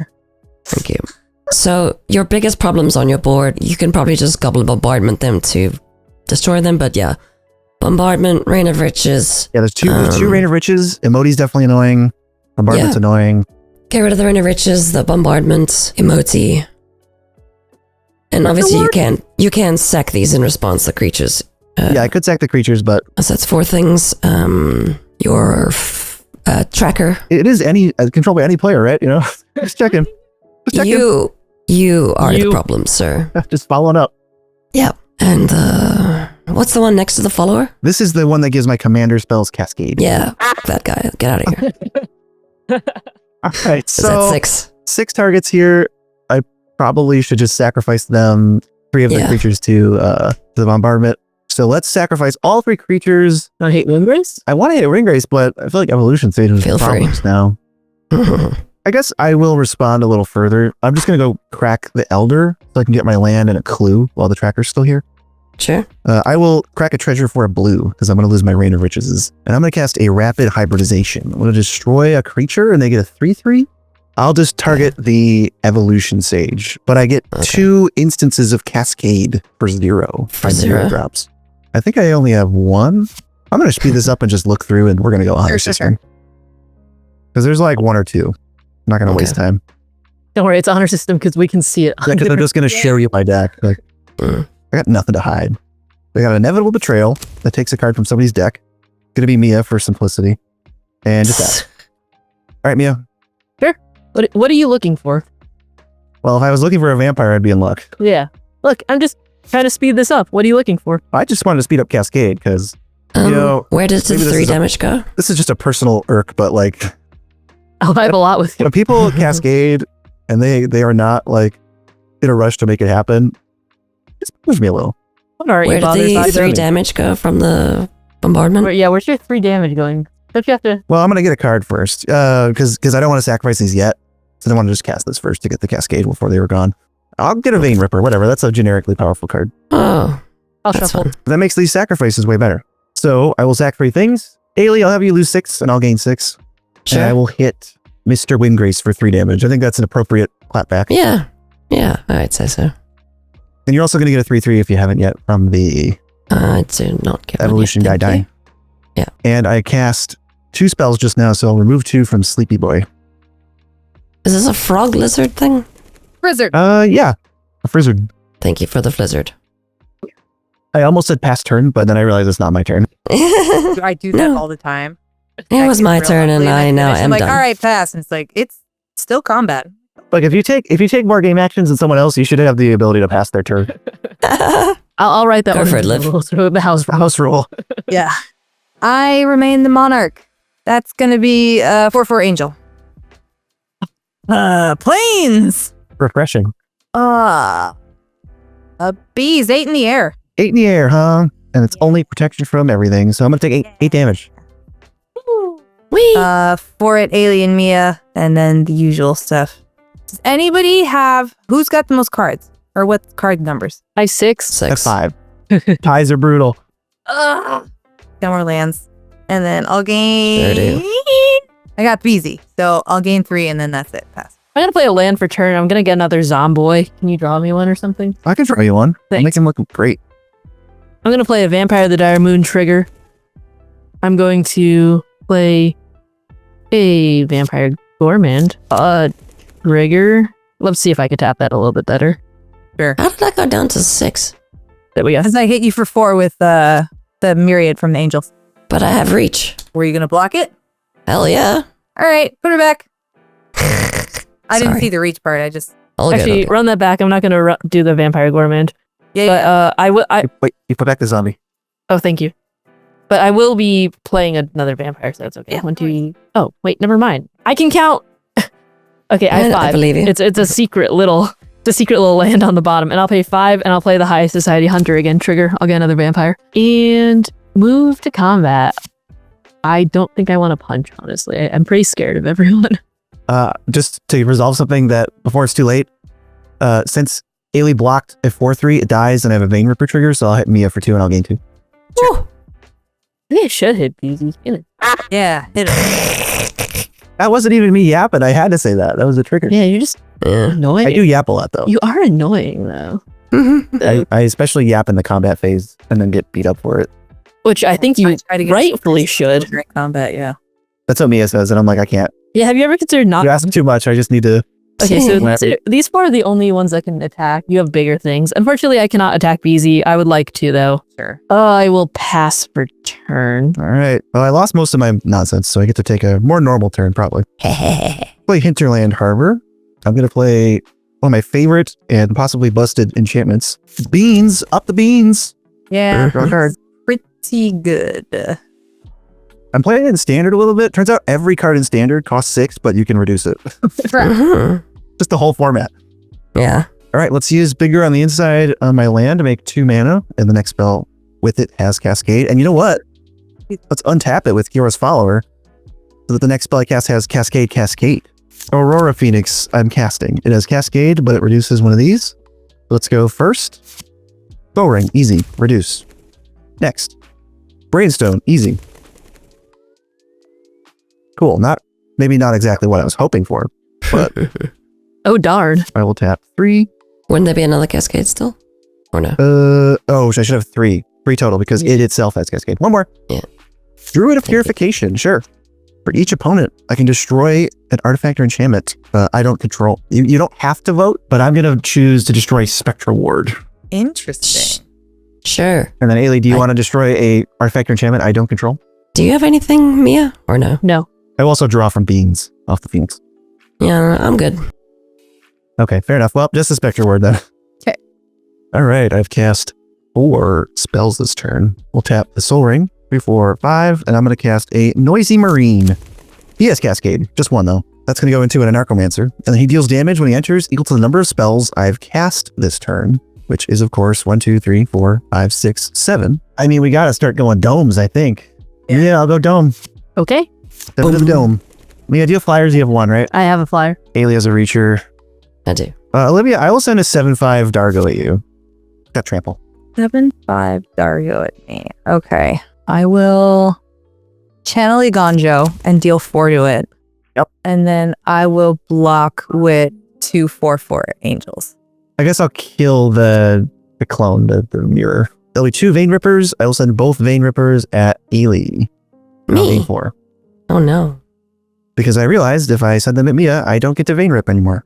Thank you. So, your biggest problems on your board, you can probably just gobble bombardment them to destroy them, but yeah. Bombardment, Rain of Riches. Yeah, there's two Rain of Riches. Emoti's definitely annoying. Bombardment's Yeah. annoying. Get rid of the Rain of Riches, the bombardment, Emoti. And obviously you can sack these in response to creatures. Yeah, I could sack the creatures, but So that's 4 things. Your tracker. it is controlled by any player, right? You know, just checking. Just checking. You are the You. problem, sir. Just following up. Yeah. And what's the one next to the follower? This is the one that gives my commander spells Cascade. Yeah, that guy. Get out of here. All right, Is so that 6? 6 targets here. I probably should just sacrifice them, 3 of the Yeah. creatures to the bombardment. So let's sacrifice all 3 creatures. I hate Windgrace. I want to hit Ringgrace, but I feel like evolution stage is Feel free. problems now. I guess I will respond a little further. I'm just going to go crack the Elder so I can get my land and a clue while the tracker's still here. Sure. I will crack a treasure for a blue because I'm going to lose my Rain of Riches. And I'm going to cast a rapid hybridization. I'm going to destroy a creature and they get a 3/3. I'll just target the evolution sage, but I get 2 instances of cascade for 0. For 0 drops. I think I only have 1. I'm going to speed this up and just look through and we're going to go Honor System. Because there's like 1 or 2. I'm not going to waste time. Don't worry, it's Honor System because we can see it. Because I'm just going to show you my deck. Like, I got nothing to hide. I got Inevitable Betrayal that takes a card from somebody's deck. Gonna be Mia for simplicity. And just that. All right, Mia. Sure. What are you looking for? Well, if I was looking for a vampire, I'd be in luck. Yeah. Look, I'm just trying to speed this up. What are you looking for? I just wanted to speed up Cascade because, you know... Where does the 3 damage go? This is just a personal irk, but like... I'll vibe a lot with you. When people Cascade and they are not like in a rush to make it happen, just push me a little. Where did the 3 damage go from the bombardment? Where's your 3 damage going? Don't you have to... Well, I'm going to get a card first, because I don't want to sacrifice these yet. So I want to just cast this first to get the Cascade before they were gone. I'll get a Vein Ripper, whatever. That's a generically powerful card. Oh, I'll that's shuffle. fun. That makes these sacrifices way better. So I will sack 3 things. Ailey, I'll have you lose 6 and I'll gain 6. Sure. And I will hit Mr. Windgrace for 3 damage. I think that's an appropriate clapback. Yeah, I'd say so. And you're also going to get a 3/3 if you haven't yet from the I do not get Evolution guy dying. Yeah. And I cast 2 spells just now, so I'll remove 2 from Sleepy Boy. Is this a frog lizard thing? Frizzard. Yeah. A Frizzard. Thank you for the flizzard. I almost said pass turn, but then I realized it's not my turn. I do that No. all the time. It was my turn and I now am like, done. all right, pass. And it's like, it's still combat. Like if you take more game actions than someone else, you should have the ability to pass their turn. I'll write that Go one. for it, Liv. The house Rule. Yeah. I remain the monarch. That's gonna be 4/4 angel. Planes. Refreshing. Bees, 8 in the air. 8 in the air, huh? And it's only protection from everything, so I'm gonna take 8 damage. Wee. 4 at Alien Mia, and then the usual stuff. Does anybody have who's got the most cards? Or what card numbers? I 6. 6. F5. Ties are brutal. 10 more lands. And then I'll gain. Sure do. I got Beezy, so I'll gain 3 and then that's it. Pass. I'm gonna play a land for turn. I'm gonna get another Zomboy. Can you draw me one or something? I can draw you one. I'll Thanks. make him look great. I'm gonna play a Vampire of the Dire Moon trigger. I'm going to play a Vampire Gourmand. Trigger. Let's see if I could tap that a little bit better. How did that go down to 6? There we go. As I hit you for 4 with the Myriad from the Angels. But I have reach. Were you gonna block it? Hell yeah. All right, put her back. I didn't Sorry. see the reach part. I just All good, Actually, okay. run that back. I'm not gonna do the Vampire Gourmand. yeah. But Wait, you put back the zombie. Oh, thank you. But I will be playing another vampire, so that's okay. Yeah, 1, 2. Oh, wait, never mind. I can count. Okay, I have 5. I believe you. It's a secret little land on the bottom, and I'll pay 5, and I'll play the High Society Hunter again. Trigger. I'll get another vampire and move to combat. I don't think I want to punch. Honestly, I'm pretty scared of everyone. Just to resolve something that before it's too late, since Ailey blocked a 4/3, it dies, and I have a Vein Ripper trigger, so I'll hit Mia for 2 and I'll gain 2. Woo. Maybe I should hit Beezy. yeah, hit it. That wasn't even me yapping. I had to say that. That was a trigger. Yeah, you're just annoying. I do yap a lot though. You are annoying though. I especially yap in the combat phase and then get beat up for it. Which I think you Try to get rightfully should. during combat. Yeah. That's what Mia says, and I'm like, I can't. Yeah, have you ever considered not... You ask too much. I just need to. Okay, so Whatever. these 4 are the only ones that can attack. You have bigger things. Unfortunately, I cannot attack Beezy. I would like to, though. Sure. I will pass for turn. All right. Well, I lost most of my nonsense, so I get to take a more normal turn, probably. Play Hinterland Harbor. I'm going to play one of my favorite and possibly busted enchantments. Beans. Up the beans. Yeah. Draw a card. Pretty good. I'm playing it in standard a little bit. Turns out every card in standard costs 6, but you can reduce it. Mhm. Just the whole format. Yeah. All right, let's use Bigger on the inside on my land to make 2 mana, and the next spell with it has Cascade. And you know what? Let's untap it with Kira's Follower so that the next spell I cast has Cascade, Cascade. Aurora Phoenix, I'm casting. It has Cascade, but it reduces one of these. Let's go first. Soul Ring, easy. Reduce. Next. Brainstone, easy. Cool. Maybe not exactly what I was hoping for, but Oh, darn. I will tap 3. Wouldn't there be another cascade still? Or no? I should have 3. 3 total because it itself has Cascade. One more. Yeah. Druid of Purification, sure. For each opponent, I can destroy an artifact or enchantment I don't control. You don't have to vote, but I'm going to choose to destroy Spectral Ward. Interesting. Sure. And then, Ailey, do you want to destroy a artifact or enchantment I don't control? Do you have anything, Mia? Or no? No. I will also draw from beans off the Phoenix. Yeah, I'm good. Okay, fair enough. Well, just a Spectral Ward then. Okay. All right, I've cast 4 spells this turn. We'll tap the Soul Ring, 3, 4, 5, and I'm going to cast a Noisy Marine. He has Cascade, just 1 though. That's going to go into an Anarchomancer, and then he deals damage when he enters equal to the number of spells I've cast this turn, which is of course 1, 2, 3, 4, 5, 6, 7. I mean, we got to start going domes, I think. Yeah, I'll go dome. Okay. Step into the dome. Mia, do you have flyers? You have 1, right? I have a flyer. Ailey has a reacher. I do. Olivia, I will send a 7/5 Dargo at you. Got trample. 7/5 Dario at me. Okay. I will channel Iganjo and deal 4 to it. Yep. And then I will block with 2 4/4 angels. I guess I'll kill the clone, the mirror. There'll be 2 Vein Rippers. I will send both Vein Rippers at Ailey. Me? 4. Oh no. Because I realized if I send them at Mia, I don't get to Vein Rip anymore.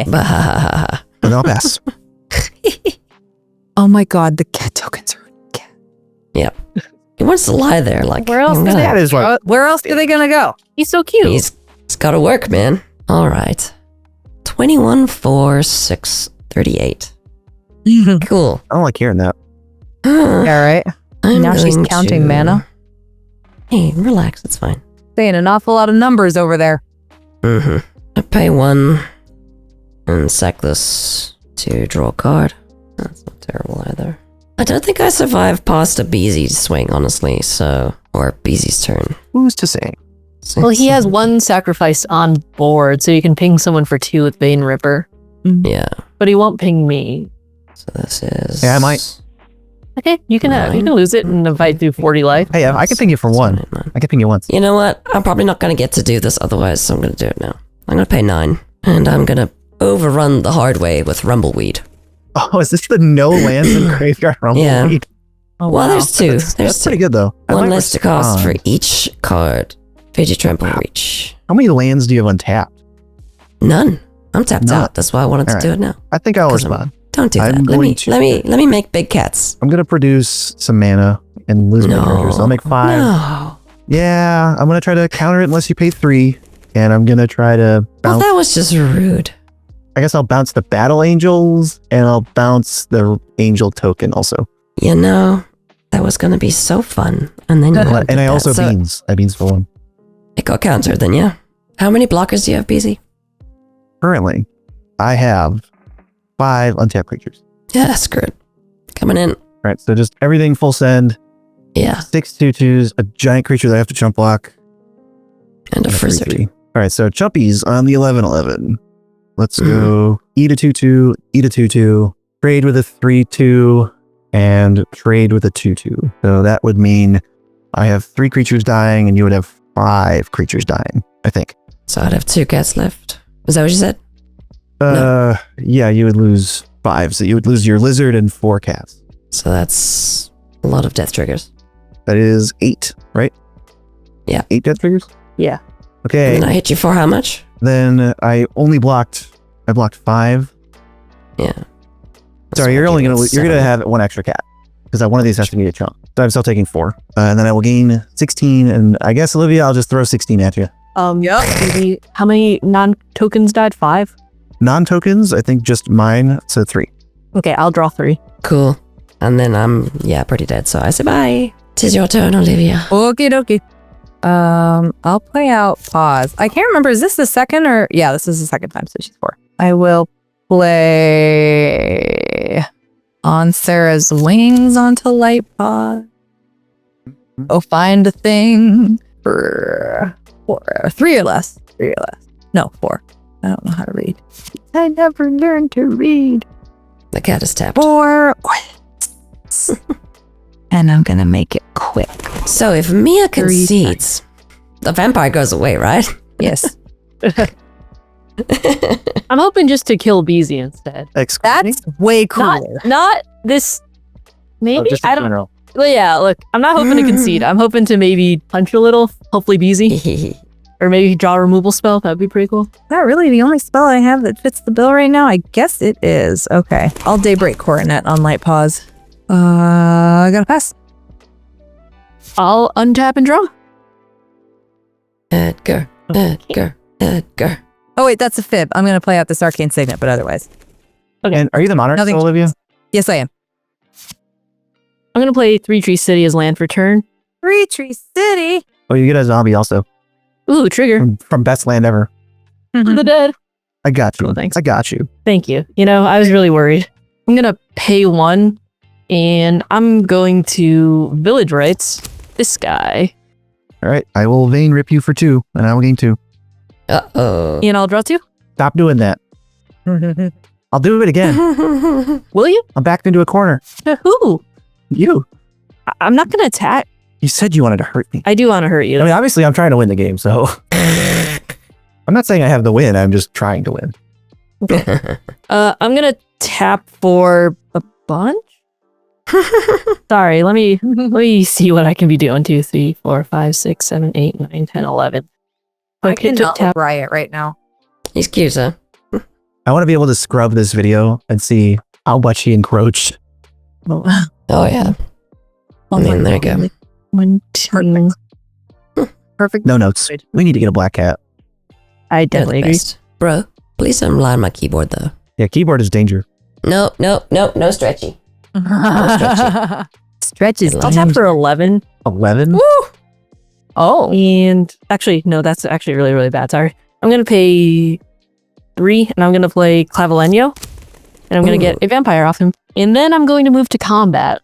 Bah. And I'll pass. Oh my god, the cat tokens are cat. He wants to lie there. Like, Where else I'm do gonna- That is what. Where else are they gonna go? He's so cute. He's got to work, man. All right. 21, 4, 6, 38. Cool. I don't like hearing that. Yeah, right. I'm Now she's going counting to- mana. Hey, relax. It's fine. Saying an awful lot of numbers over there. Mm-hmm. I pay 1 and sack this to draw a card. That's not terrible either. I don't think I survived past a Beezy's swing, honestly, so... Or Beezy's turn. Who's to say? Well, he has 1 sacrifice on board, so you can ping someone for 2 with Vein Ripper. Yeah, But he won't ping me. so this is... Yeah, I might. Okay, you can lose it and invite through 40 life. Hey, I can ping you for 1. I can ping you once. You know what? I'm probably not going to get to do this otherwise, so I'm going to do it now. I'm going to pay 9, and I'm going to overrun the hard way with Rumbleweed. Oh, is this the no lands in graveyard rumble? Yeah. lead? Oh, Well, there's 2. That's There's pretty 2. good though. I 1 might less to cost for respond. each card. Fidget Trample Reach. How many lands do you have untapped? None. I'm tapped None. out. That's why I wanted to All do right. it now. I think I'll 'Cause I'm- respond. Don't do I'm that. going to- Let me make big cats. I'm gonna produce some mana and lose my characters. I'll make 5. No. Yeah, I'm gonna try to counter it unless you pay 3, and I'm gonna try to Well, bounce. that was just rude. I guess I'll bounce the Battle Angels, and I'll bounce the Angel token also. You know, that was going to be so fun. And then you And did I that. also So beans. I beans for 1. it got countered then, yeah? How many blockers do you have, BZ? Currently, I have 5 untapped creatures. Yeah, screw it. Coming in. All right, so just everything full send. Yeah. 6 2/2s, a giant creature that I have to chump block. And a and a frizzard. 3/3. All right, so chumpies on the 11/11. Let's go eat a 2/2, eat a 2/2, trade with a 3/2, and trade with a 2/2. So that would mean I have 3 creatures dying, and you would have 5 creatures dying, I think. So I'd have 2 cats left. Is that what you said? Yeah, you would lose 5. So you would lose your lizard and 4 cats. So that's a lot of death triggers. That is 8, right? Yeah. 8 death triggers? Yeah. Okay. And then I hit you for how much? Then I blocked 5. Yeah. Sorry, you're only gonna have 1 extra cat because one of these has to be a chunk. So I'm still taking 4, and then I will gain 16. And I guess Olivia, I'll just throw 16 at you. Yep. Maybe, how many non-tokens died? 5? Non-tokens, I think just mine. So 3. Okay, I'll draw 3. Cool. And then I'm, pretty dead. So I say bye. 'Tis your turn, Olivia. Okie dokie. I'll play out pause. I can't remember. Is this the second or this is the second time, so she's 4. I will play On Sarah's Wings onto light pause. Go find a thing for 4. 3 or less. 3 or less. No, 4. I don't know how to read. I never learned to read. The cat is tapped. 4. And I'm gonna make it quick. So if Mia concedes, the vampire goes away, right? Yes. I'm hoping just to kill Beezy instead. That's way cooler. Not this. Maybe just I in don't. general. Well, yeah. Look, I'm not hoping to concede. I'm hoping to maybe punch a little. Hopefully Beezy, or maybe draw a removal spell. That'd be pretty cool. Not really the only spell I have that fits the bill right now. I guess it is. Okay. I'll Daybreak Coronet on Light Pause. I gotta pass. I'll untap and draw. Edgar. Oh wait, that's a fib. I'm gonna play out this Arcane Signet, but otherwise. Okay. And are you the monarch, Nothing- Olivia? Yes, I am. I'm gonna play 3 Tree City as land for turn. Three Tree City. Oh, you get a zombie also Ooh, trigger. from best land ever. For the dead. I got you. Cool, thanks. I got you. Thank you. You know, I was really worried. I'm gonna pay 1, and I'm going to village rights this guy, All right, I will vein rip you for 2, and I will gain 2. Uh-oh. and I'll draw 2. Stop doing that. I'll do it again. Will you? I'm backed into a corner. Who? You. I'm not gonna attack. You said you wanted to hurt me. I do want to hurt you. I mean, obviously, I'm trying to win the game, so I'm not saying I have the win. I'm just trying to win. I'm gonna tap for a bunch. Sorry, let me see what I can be doing. 2, 3, 4, 5, 6, 7, 8, 9, 10, 11. I Quick hit to cannot tap. riot right now. He's cute, huh? I want to be able to scrub this video and see how much he encroached. Oh, yeah. I mean, there you go. 1, 2. Perfect. No notes. We need to get a black cat. I You're definitely the agree. best. Bro, please don't lie on my keyboard, though. Yeah, keyboard is danger. No stretchy. Stretches. I'll tap for 11. 11? Oh. And actually, no, that's actually really, really bad. Sorry. I'm going to pay 3, and I'm going to play Clavileño, and I'm going to get a vampire off him. And then I'm going to move to combat.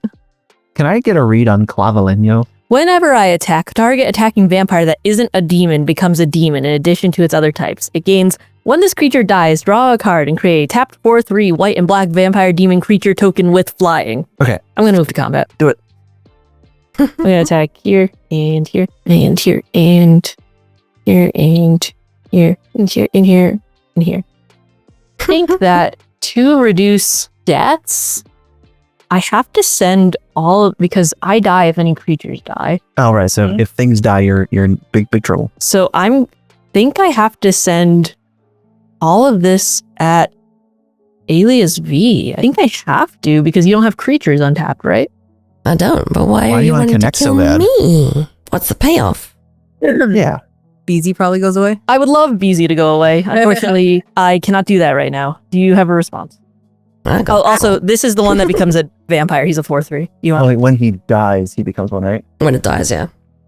Can I get a read on Clavileño? Whenever I attack, target attacking vampire that isn't a demon becomes a demon in addition to its other types. It gains, when this creature dies, draw a card and create a tapped 4/3 white and black vampire demon creature token with flying. Okay. I'm going to move to combat. Do it. I'm going to attack here, and here, and here, and here, and here, and here, and here, and here. I think that to reduce deaths, I have to send all, because I die if any creatures die. All right. So if things die, you're in big trouble. So think I have to send all of this at Alias V. I think I have to, because you don't have creatures untapped, right? I don't, but why Why are do you you wanna wanting to connect so kill bad? me? What's the payoff? Yeah. Beezy probably goes away. I would love BZ to go away. Unfortunately, I cannot do that right now. Do you have a response? I Oh, go, also, this is the one that becomes a vampire. He's a 4/3. You want? Only when he dies, he becomes one, right? when it dies, yeah.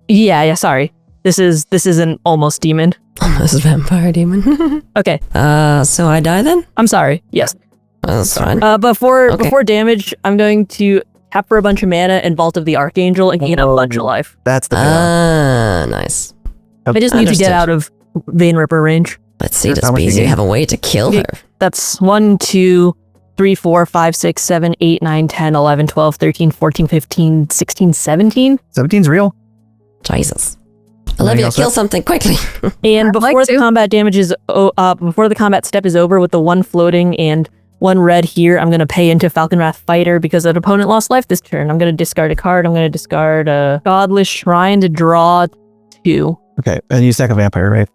Yeah. Sorry. This is an almost demon. This is vampire demon. Okay. So I die then? I'm sorry. Yes. That's fine. Before Okay. before damage, I'm going to tap for a bunch of mana and Vault of the Archangel and gain a bunch of life. That's the payoff. Nice. I just need to Understood. get out of Vein Ripper range. Let's see, That's does how much you BZ gain. have a way to kill her? That's 1, 2, 3, 4, 5, 6, 7, 8, 9, 10, 11, 12, 13, 14, 15, 16, 17. 17's real. Jesus. Anything Olivia, else kill up? something quickly. And I'd before like the to. combat damage is before the combat step is over with the 1 floating and 1 red here, I'm going to pay into Falconwrath Fighter because an opponent lost life this turn. I'm going to discard a card. I'm going to discard a Godless Shrine to draw 2. Okay. And you stack a vampire, right?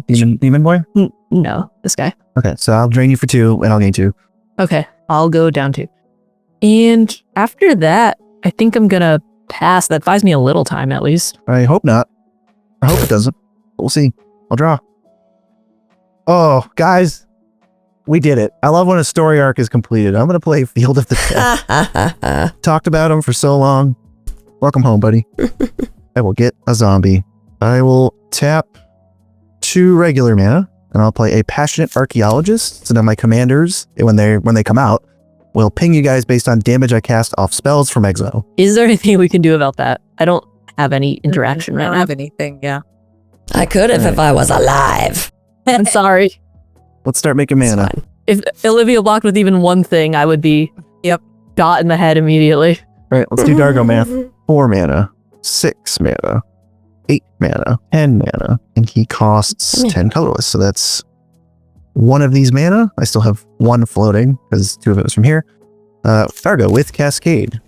Demon boy? No, this guy. Okay. So I'll drain you for 2 and I'll gain 2. Okay, I'll go down 2. And after that, I think I'm going to pass. That buys me a little time at least. I hope not. I hope it doesn't. We'll see. I'll draw. Oh, guys. We did it. I love when a story arc is completed. I'm going to play Field of the Dead. Talked about him for so long. Welcome home, buddy. I will get a zombie. I will tap 2 regular mana, and I'll play a Passionate Archaeologist. So now my commanders, when they come out, will ping you guys based on damage I cast off spells from exile. Is there anything we can do about that? I don't have any interaction I right don't now. have anything. Yeah. I could have if I was alive. I'm sorry. Let's start making It's mana. fine. If Olivia blocked with even one thing, I would be Yep. shot in the head immediately. right, let's do Dargo math. 4 mana, 6 mana, 8 mana, 10 mana, and he costs 10 colorless. So that's 1 of these mana. I still have 1 floating because 2 of it was from here. Dargo with Cascade.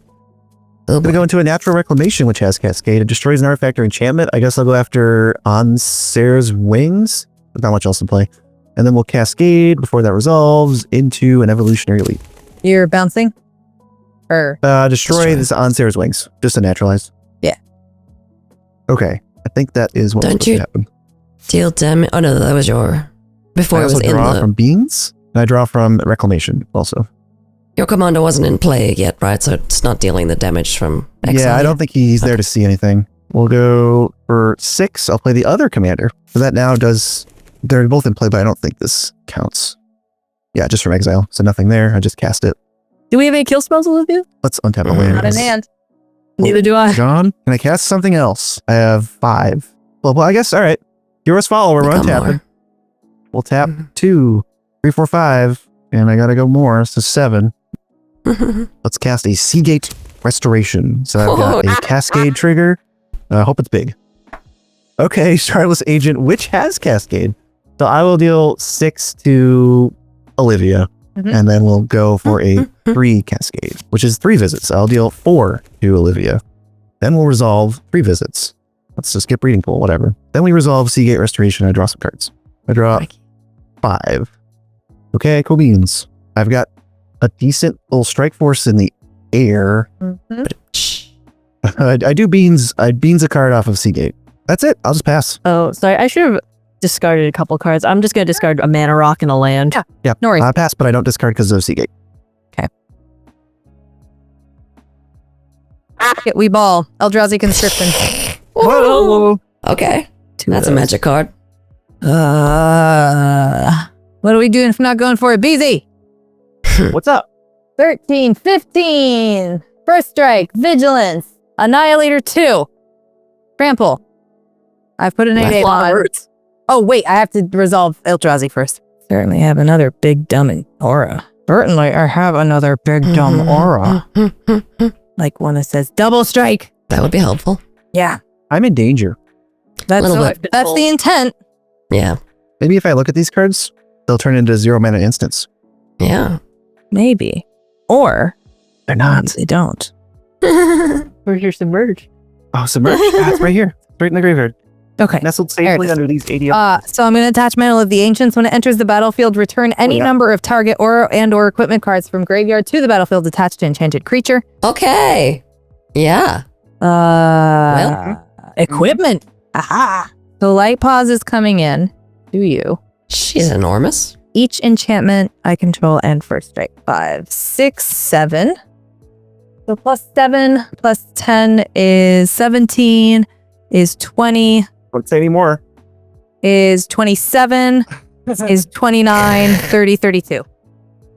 I'm going to go into a Natural Reclamation, which has Cascade. It destroys an artifact or enchantment. I guess I'll go after Anser's Wings. There's not much else to play. And then we'll Cascade before that resolves into an Evolutionary Leap. You're bouncing? Or Destroy this Anser's Wings. Just a naturalized. Yeah. Okay. I think that is what Don't was supposed to happen. Deal damage. Oh no, that was your. Before I it was also in draw the. from Beans. And I draw from Reclamation also. Your commander wasn't in play yet, right? So it's not dealing the damage from exile. Yeah, I don't think he's there to see anything. We'll go for 6. I'll play the other commander. So that now does... They're both in play, but I don't think this counts. Yeah, just from exile. So nothing there. I just cast it. Do we have any kill spells, Olivia? Let's untap a land. not in hand. Neither do I. John, can I cast something else? I have 5. Well, I guess, all right. Hero's Follower, we're Become untapping. more. We'll tap 2, 3, 4, 5, and I gotta go more, so 7. Let's cast a Seagate Restoration. So I've got a Cascade trigger. I hope it's big. Okay, Charlotte's Agent, which has Cascade. So I will deal 6 to Olivia, and then we'll go for a 3 Cascade, which is 3 visits. I'll deal 4 to Olivia. Then we'll resolve 3 visits. Let's just skip Breeding Pool, whatever. Then we resolve Seagate Restoration. I draw some cards. I draw 5. Okay, cool beans. I've got a decent little strike force in the air. I do beans. I beans a card off of Seagate. That's it. I'll just pass. Oh, sorry. I should have discarded a couple cards. I'm just going to discard a mana rock and a land. Yeah, No worries. I pass, but I don't discard because of Seagate. We ball. Eldrazi Conscription. Whoa. Okay. That's a magic card. What are we doing if we're not going for it? BZ! What's up? 13, 15. First strike. Vigilance. Annihilator 2. Trample. I've put an 8/8 on. Oh, wait. I have to resolve Eldrazi first. Certainly have another big dumb aura. Certainly I have another big dumb aura. Like one that says double strike. That would be helpful. Yeah. I'm in danger. That's Little bit. that's the intent. Yeah. Maybe if I look at these cards, they'll turn into 0 mana instants. Yeah. Maybe. Or They're not. they don't. Where's your Submerge? Oh, Submerge. It's right here. Right in the graveyard. Okay. Nestled There it safely is. under these 80. So I'm going to attach Mantle of the Ancients. When it enters the battlefield, return any yeah. number of target or equipment cards from graveyard to the battlefield attached to enchanted creature. Okay. Yeah. Equipment. Aha. So Light Pause is coming in to you. She's enormous. Each enchantment I control and first strike. 5, 6, 7. So plus 7 plus 10 is 17, is 20, Don't say any more. is 27, is 29, 30, 32.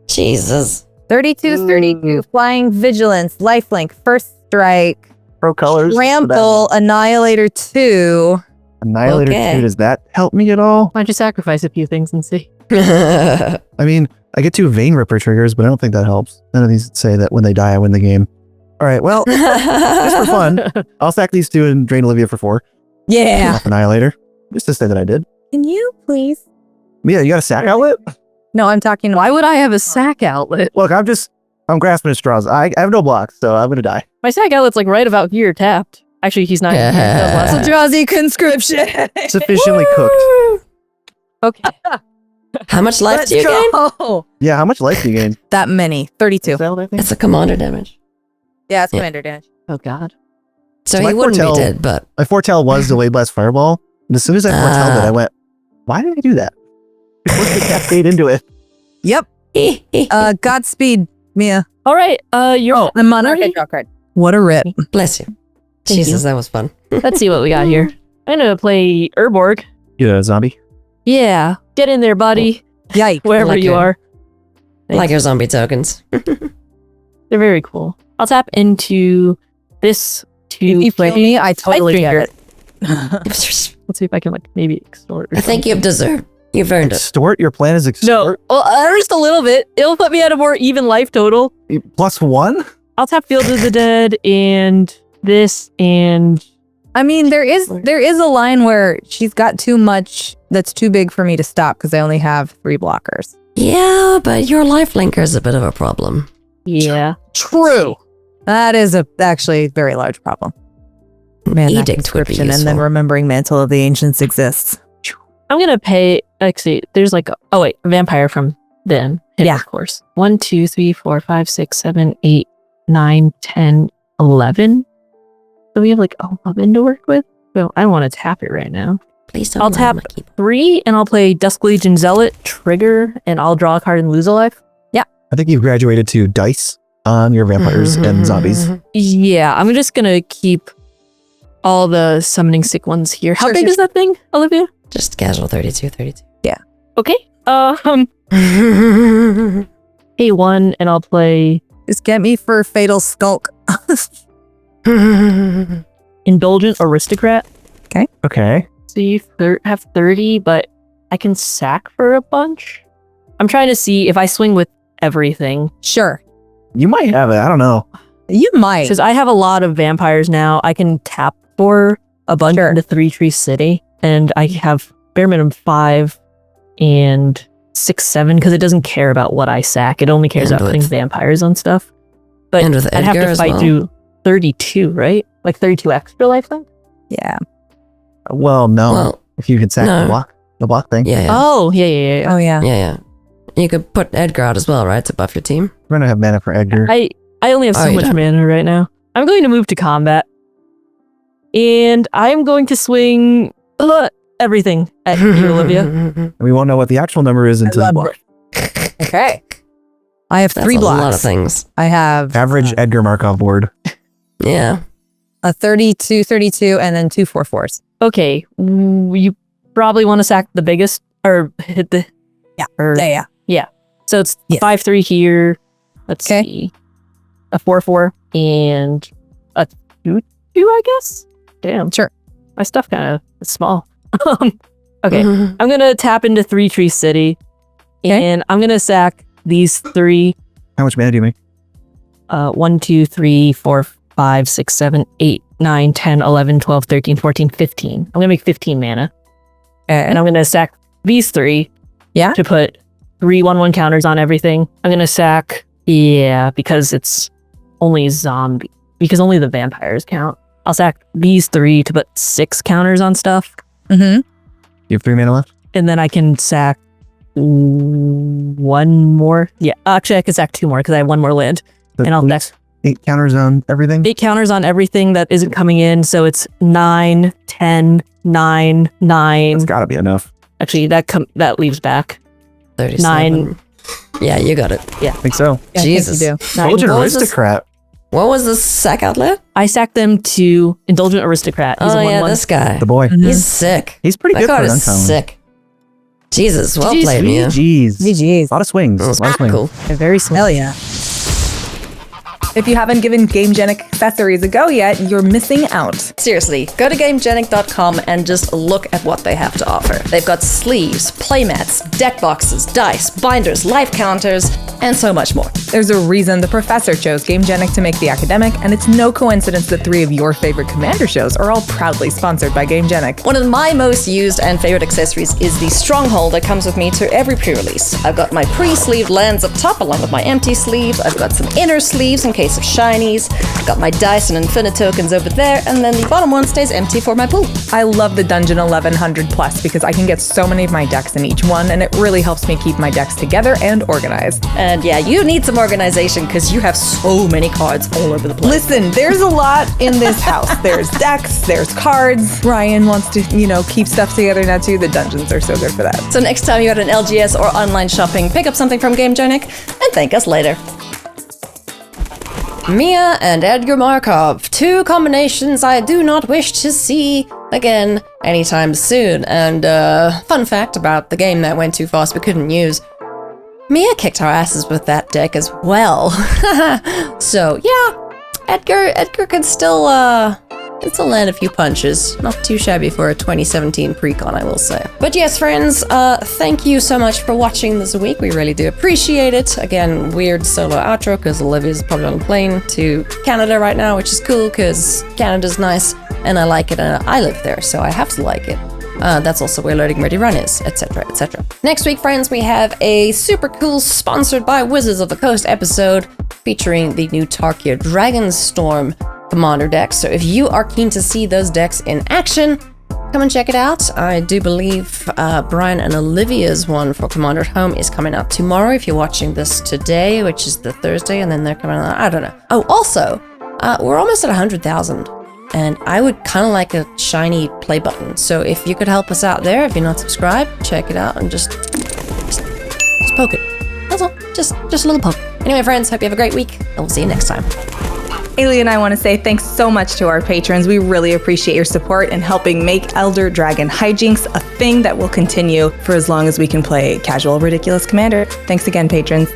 Jesus. 32, 32, Flying Vigilance, Lifelink, First Strike, Pro colors. Trample, Annihilator 2. Annihilator Okay. 2. Does that help me at all? Why don't you sacrifice a few things and see? I mean, I get 2 Vein Ripper triggers, but I don't think that helps. None of these say that when they die, I win the game. All right, well, just for fun, I'll sack these 2 and drain Olivia for 4. Yeah. Off Annihilator. Just to say that I did. Can you please? Mia, you got a sack outlet? No, I'm talking. Why would I have a sack outlet? Look, I'm grasping at straws. I have no blocks, so I'm going to die. My sack outlet's like right about here, tapped. Actually, he's not. He does last. Eldrazi Conscription. Sufficiently cooked. Okay. How much life do you gain? go. Yeah, how much life do you gain? That many. 32. Is that what I think? That's a commander damage. Yeah, it's Yeah. commander damage. Oh God. So My he wouldn't foretell- be dead, but My foretell was Delayed Blast Fireball. And as soon as I foretelled it, I went, why did I do that? What's the cascade into it? Yep. Godspeed, Mia. All right. You're. The monarch draw card. What a rip. bless you. Thank Jesus, you. that was fun. Let's see what we got here. I'm gonna play Urborg. You a zombie? Yeah. Get in there, buddy. Yikes. Wherever Like you it. are. Like your zombie tokens. They're very cool. I'll tap into this to If you play. kill me, I totally get Drinker. it. Let's see if I can like maybe extort. Or I think you've deserved. You've earned it. Extort? Your plan is No, extort? well, just a little bit. It'll put me at a more even life total. Plus 1? I'll tap Field of the Dead and this and I mean, there is a line where she's got too much that's too big for me to stop because I only have 3 blockers. Yeah, but your lifelinker is a bit of a problem. yeah. True. That is actually a very large problem. Man, that Edict would be conscription and then useful. remembering Mantle of the Ancients exists. I'm gonna pay. Actually, there's like a vampire from then. Yeah. Of course. 1, 2, 3, 4, 5, 6, 7, 8, 9, 10, 11. So we have like 11 to work with. Well, I don't want to tap it right now. Please don't I'll mind tap my keyboard. 3 and I'll play Dusk Legion Zealot, trigger, and I'll draw a card and lose a life. I think you've graduated to dice on your vampires and zombies. Yeah, I'm just gonna keep all the summoning sick ones here. How big is that thing, Olivia? Just casual 32. Okay. Pay 1 and I'll play Just get me for Fatal Skulk. Indulgent Aristocrat. Okay. So you have 30, but I can sack for a bunch. I'm trying to see if I swing with everything. Sure. You might have it. I don't know. You might. Because I have a lot of vampires now. I can tap for a bunch into 3 Tree City. And I have bare minimum 5 and 6, 7, because it doesn't care about what I sack. It only cares And about with- putting vampires on stuff. But And with I'd have Edgar to as fight well. through 32, right? Like 32 extra life then? Yeah. Well, no. Well, if you can sack no. the block thing. yeah. Oh, yeah. Oh, yeah. Yeah. You could put Edgar out as well, right? To buff your team. We're gonna have mana for Edgar. I only have Oh, so you much don't. mana right now. I'm going to move to combat. And I'm going to swing everything at you, Olivia. We won't know what the actual number is until Okay. I have That's 3 a blocks. lot of things. I have average Edgar Markov board. Yeah. a 32, and then 2 4/4s. Okay, you probably want to sack the biggest or hit the Yeah. So it's Yeah. 5-3 here. Let's Okay. see, a 4-4 and a 2-2, I guess. Damn, Sure. my stuff kind of is small. Okay, Mhm. I'm gonna tap into 3 Tree City, Okay. and I'm gonna sack these 3. How much mana do you make? 1, 2, 3, 4, 5, 6, 7, 8, 9, 10, 11, 12, 13, 14, 15. I'm gonna make 15 mana. And I'm gonna sack these 3. Yeah. To put 3 1/1 counters on everything. I'm gonna sack, because it's only zombie, because only the vampires count. I'll sack these 3 to put 6 counters on stuff, Mm-hmm. You have 3 mana left? and then I can sack 1 more. Yeah, actually I can sack 2 more because I have 1 more land, and I'll next 8 counters on everything? 8 counters on everything that isn't coming in. So it's 9, 10, 9, 9. That's gotta be enough. Actually, that leaves back 37. 9. Yeah, you got it. I think so. Jesus. I think you do. 9. Indulgent What was this? Aristocrat. What was the sack outlet? I sacked them to Indulgent Aristocrat. He's Oh, a 1/1. yeah, this guy. The boy. He's sick. He's pretty That good for card an is uncommon. sick. Jesus, well Jeez, played, Mia. Jeez. GG's. A lot of swings. That was A lot of swings. cool. Very small. Hell yeah. If you haven't given GameGenic accessories a go yet, you're missing out. Seriously, go to GameGenic.com and just look at what they have to offer. They've got sleeves, playmats, deck boxes, dice, binders, life counters, and so much more. There's a reason the professor chose GameGenic to make the academic, and it's no coincidence that 3 of your favorite Commander shows are all proudly sponsored by GameGenic. One of my most used and favorite accessories is the Stronghold that comes with me to every pre-release. I've got my pre-sleeved lands up top along with my empty sleeves. I've got some inner sleeves in case of shinies. I've got my dice and infinite tokens over there, and then the bottom one stays empty for my pool. I love the Dungeon 1100 Plus because I can get so many of my decks in each one, and it really helps me keep my decks together and organized. And yeah, you need some organization because you have so many cards all over the place. Listen, there's a lot in this house. There's decks, there's cards. Ryan wants to, keep stuff together now too. The dungeons are so good for that. So next time you're at an LGS or online shopping, pick up something from GameGenic and thank us later. Mia and Edgar Markov, 2 combinations I do not wish to see again anytime soon. And fun fact about the game that went too fast we couldn't use. Mia kicked our asses with that deck as well. So yeah, Edgar could still it's a land a few punches. Not too shabby for a 2017 pre-con, I will say. But yes, friends, thank you so much for watching this week. We really do appreciate it. Again, weird solo outro because Olivia's probably on a plane to Canada right now, which is cool because Canada's nice and I like it and I live there, so I have to like it. That's also where Loading Ready Run is, etc., etc. Next week, friends, we have a super cool sponsored by Wizards of the Coast episode featuring the new Tarkir Dragonstorm Commander decks. So if you are keen to see those decks in action, come and check it out. I do believe Brian and Olivia's one for Commander at Home is coming out tomorrow if you're watching this today, which is the Thursday, and then they're coming out, I don't know. Oh, also, we're almost at 100,000. And I would kind of like a shiny play button. So if you could help us out there, if you're not subscribed, check it out and just poke it. That's all. Just a little poke. Anyway, friends, hope you have a great week, and we'll see you next time. Ailey and I want to say thanks so much to our patrons. We really appreciate your support in helping make Elder Dragon Hijinks a thing that will continue for as long as we can play casual, ridiculous Commander. Thanks again, patrons.